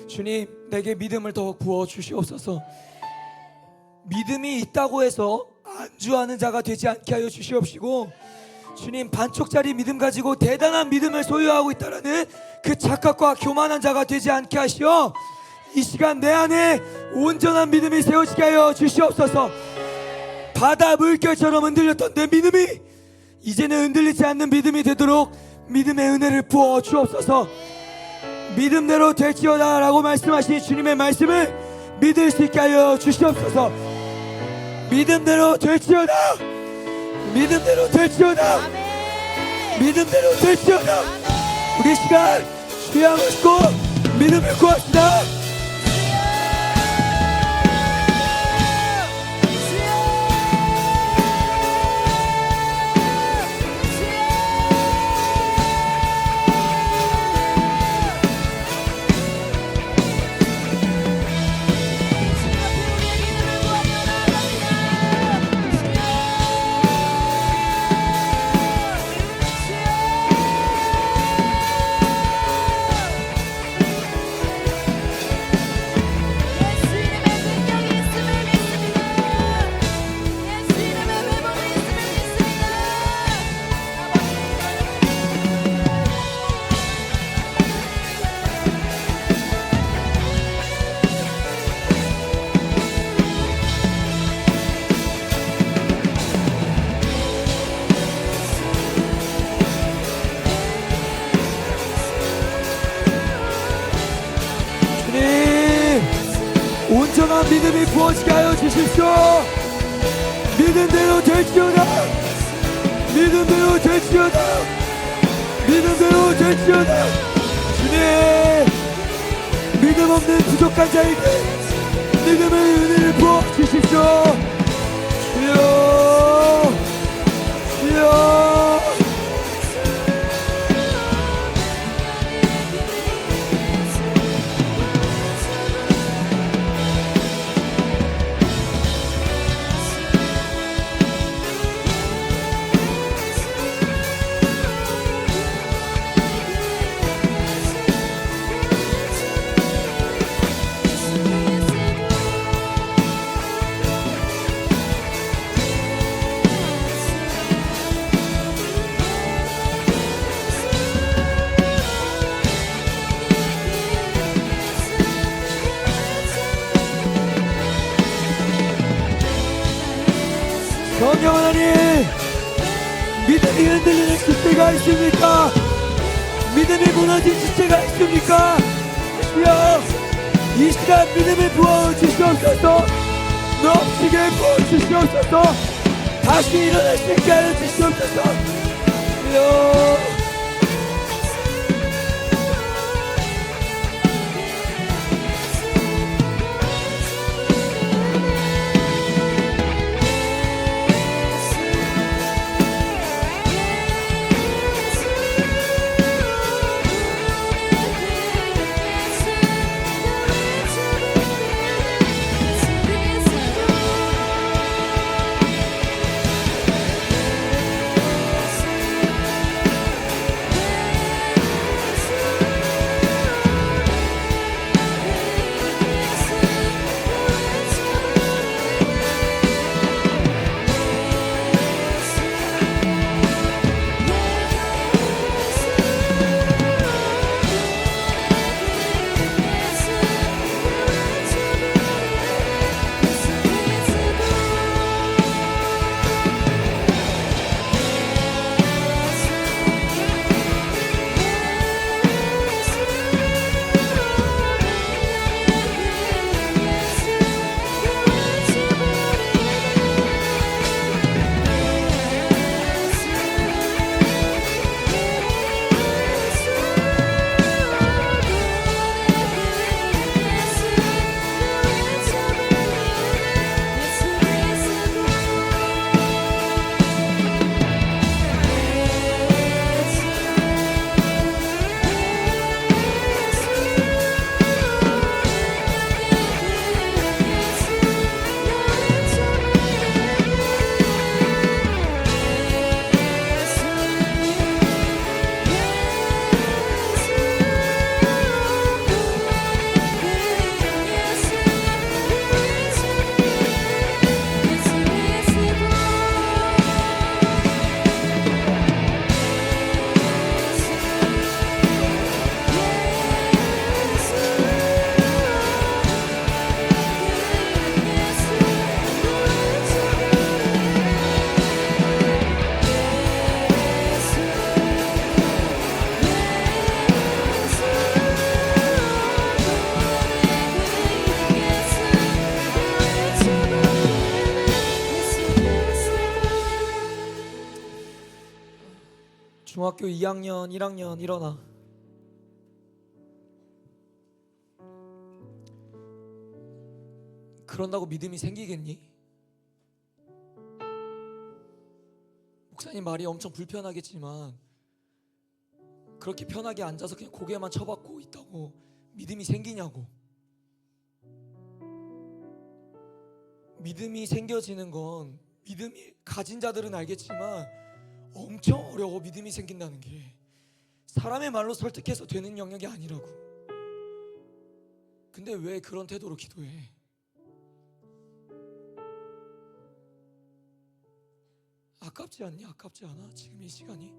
주님, 내게 믿음을 더욱 부어 주시옵소서. 믿음이 있다고 해서 안주하는 자가 되지 않게 하여 주시옵시고, 주님, 반쪽짜리 믿음 가지고 대단한 믿음을 소유하고 있다라는 그 착각과 교만한 자가 되지 않게 하시어 이 시간 내 안에 온전한 믿음이 세워지게 하여 주시옵소서. 바다 물결처럼 흔들렸던 내 믿음이 이제는 흔들리지 않는 믿음이 되도록 믿음의 은혜를 부어 주옵소서. 믿음대로 될지어다 라고 말씀하신 주님의 말씀을 믿을 수 있게 하여 주시옵소서. 믿음대로 될지어다, 믿음대로 될지어다, 믿음대로 될지어다. 우리 시간 주여 하고 싶고 믿음을 구합시다. 온전한 믿음이 부어지게 하여 주십시오. 믿음대로 될지어다, 믿음대로 될지어다, 믿음대로 될지어다. 주님, 믿음 없는 부족한 자에게 믿음의 은혜를 부어 주십시오. 주여, 주여. 성령 하나님, 믿음이 흔들리는 지체가 있습니까? 믿음이 무너진 지체가 있습니까? 주여, 이 시간 믿음을 부어 주시옵소서. 넘치게 부어 주시옵소서. 다시 일어날 수 있게 하여 주시옵소서. 주여, 중학교 2학년, 1학년 일어나. 그런다고 믿음이 생기겠니? 목사님 말이 엄청 불편하겠지만 그렇게 편하게 앉아서 그냥 고개만 쳐박고 있다고 믿음이 생기냐고. 믿음이 생겨지는 건 믿음이 가진 자들은 알겠지만 엄청 어려워. 믿음이 생긴다는 게 사람의 말로 설득해서 되는 영역이 아니라고. 근데 왜 그런 태도로 기도해? 아깝지 않니? 아깝지 않아? 지금 이 시간이?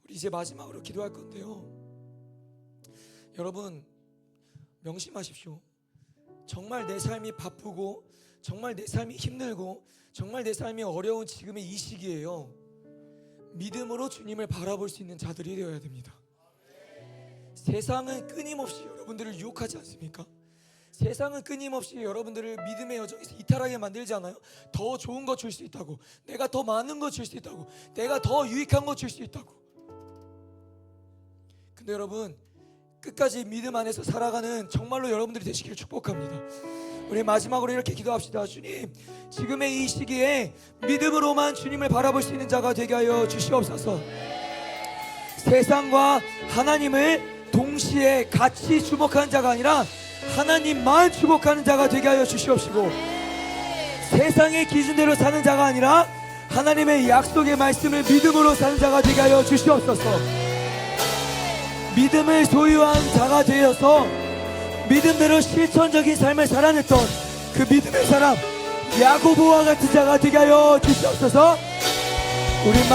우리 이제 마지막으로 기도할 건데요, 여러분 명심하십시오. 정말 내 삶이 바쁘고 정말 내 삶이 힘들고 정말 내 삶이 어려운 지금의 이 시기에요, 믿음으로 주님을 바라볼 수 있는 자들이 되어야 됩니다. 세상은 끊임없이 여러분들을 유혹하지 않습니까? 세상은 끊임없이 여러분들을 믿음의 여정에서 이탈하게 만들지 않아요? 더 좋은 거 줄 수 있다고, 내가 더 많은 거 줄 수 있다고, 내가 더 유익한 거 줄 수 있다고. 근데 여러분, 끝까지 믿음 안에서 살아가는 정말로 여러분들이 되시길 축복합니다. 우리 마지막으로 이렇게 기도합시다. 주님, 지금의 이 시기에 믿음으로만 주님을 바라볼 수 있는 자가 되게 하여 주시옵소서. 세상과 하나님을 동시에 같이 주목하는 자가 아니라 하나님만 주목하는 자가 되게 하여 주시옵시고, 세상의 기준대로 사는 자가 아니라 하나님의 약속의 말씀을 믿음으로 사는 자가 되게 하여 주시옵소서. 믿음을 소유한 자가 되어서 믿음대로 실천적인 삶을 살아냈던 그 믿음의 사람 야고보와 같은 자가 되게 하여 주시옵소서. 우리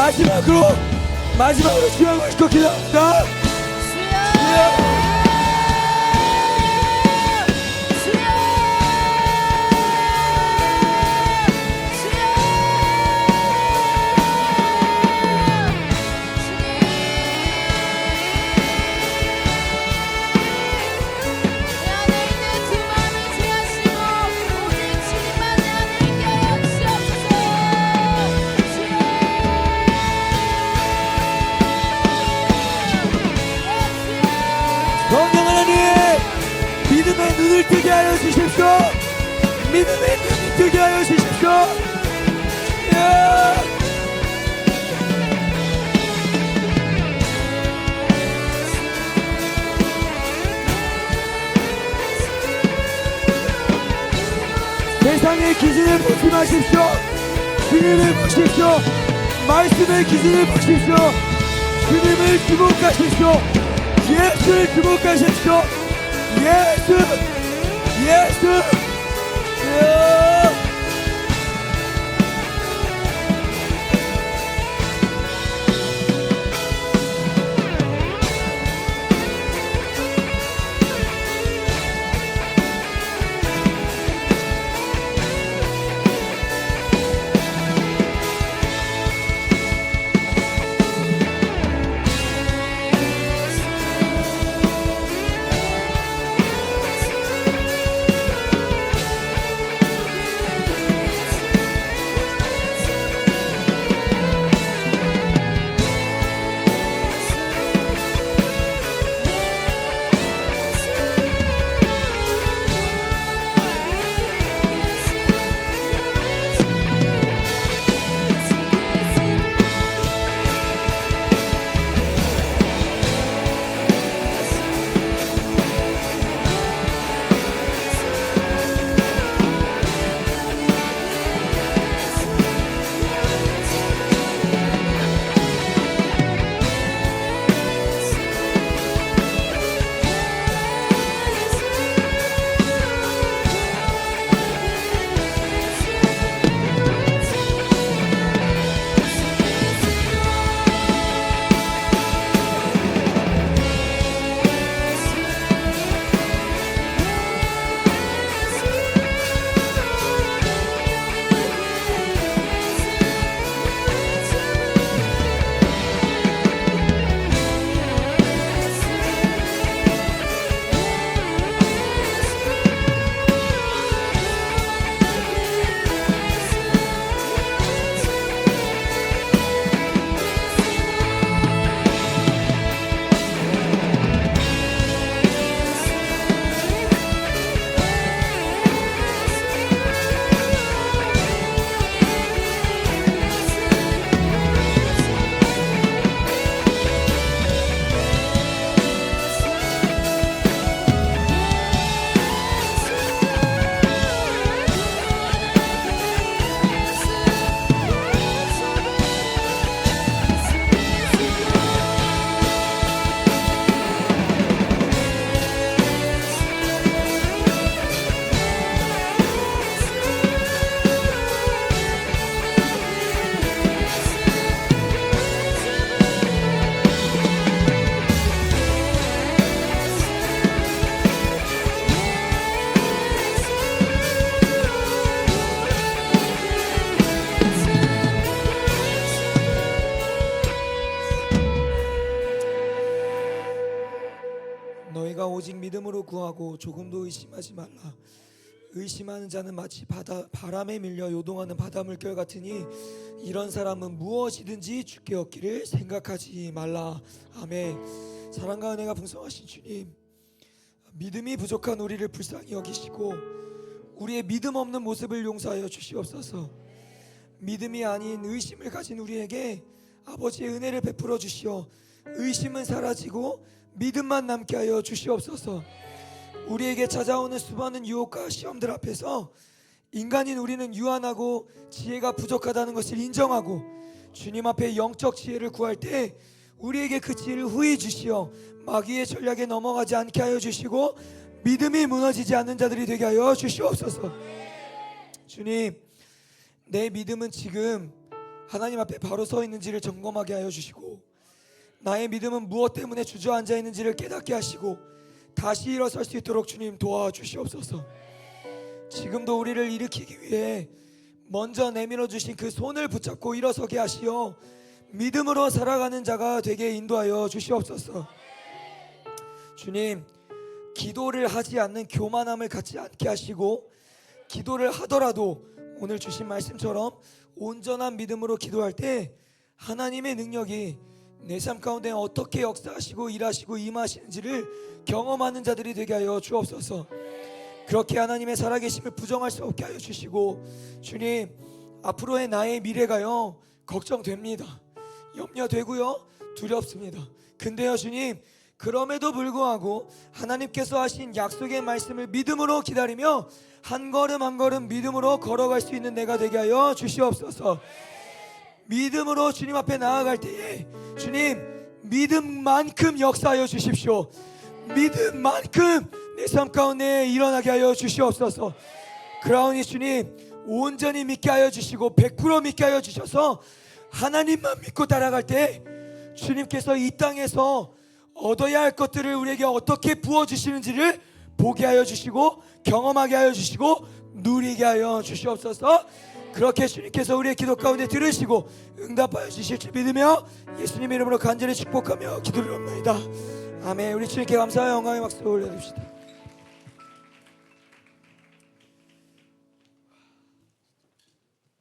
마지막으로 주여 모시고 기도합니다. 주여. 성령 하나님, 믿음의 눈을 뜨게 하여 주십시오. 믿음의 눈을 뜨게 하여 주십시오. 세상의 기준을 보지 마십시오. 주님을 보십시오. 말씀의 기준을 보십시오. 주님을 주목하십시오. 예수를 주목하십시오. 예수. 오직 믿음으로 구하고 조금도 의심하지 말라. 의심하는 자는 마치 바람에 밀려 요동하는 바닷물결 같으니 이런 사람은 무엇이든지 주께 얻기를 생각하지 말라. 아멘. 사랑과 은혜가 풍성하신 주님, 믿음이 부족한 우리를 불쌍히 여기시고 우리의 믿음 없는 모습을 용서하여 주시옵소서. 믿음이 아닌 의심을 가진 우리에게 아버지의 은혜를 베풀어 주시어 의심은 사라지고 믿음만 남게 하여 주시옵소서. 우리에게 찾아오는 수많은 유혹과 시험들 앞에서 인간인 우리는 유한하고 지혜가 부족하다는 것을 인정하고 주님 앞에 영적 지혜를 구할 때 우리에게 그 지혜를 후히 주시어 마귀의 전략에 넘어가지 않게 하여 주시고 믿음이 무너지지 않는 자들이 되게 하여 주시옵소서. 주님, 내 믿음은 지금 하나님 앞에 바로 서 있는지를 점검하게 하여 주시고 나의 믿음은 무엇 때문에 주저앉아 있는지를 깨닫게 하시고 다시 일어설 수 있도록 주님 도와주시옵소서. 지금도 우리를 일으키기 위해 먼저 내밀어 주신 그 손을 붙잡고 일어서게 하시어 믿음으로 살아가는 자가 되게 인도하여 주시옵소서. 주님, 기도를 하지 않는 교만함을 갖지 않게 하시고 기도를 하더라도 오늘 주신 말씀처럼 온전한 믿음으로 기도할 때 하나님의 능력이 내 삶 가운데 어떻게 역사하시고 일하시고 임하시는지를 경험하는 자들이 되게 하여 주옵소서. 그렇게 하나님의 살아계심을 부정할 수 없게 하여 주시고 주님, 앞으로의 나의 미래가요 걱정됩니다. 염려되고요 두렵습니다. 근데요 주님, 그럼에도 불구하고 하나님께서 하신 약속의 말씀을 믿음으로 기다리며 한 걸음 한 걸음 믿음으로 걸어갈 수 있는 내가 되게 하여 주시옵소서. 믿음으로 주님 앞에 나아갈 때에 주님, 믿음만큼 역사하여 주십시오. 믿음만큼 내 삶 가운데 일어나게 하여 주시옵소서. 그러니 주님, 온전히 믿게 하여 주시고 100% 믿게 하여 주셔서 하나님만 믿고 따라갈 때 주님께서 이 땅에서 얻어야 할 것들을 우리에게 어떻게 부어주시는지를 보게 하여 주시고 경험하게 하여 주시고 누리게 하여 주시옵소서. 그렇게 주님께서 우리의 기도 가운데 들으시고 응답하여 주실 줄 믿으며 예수님 이름으로 간절히 축복하며 기도를 옵나이다. 아멘. 우리 주님께 감사와 영광의 박수 올려드립시다.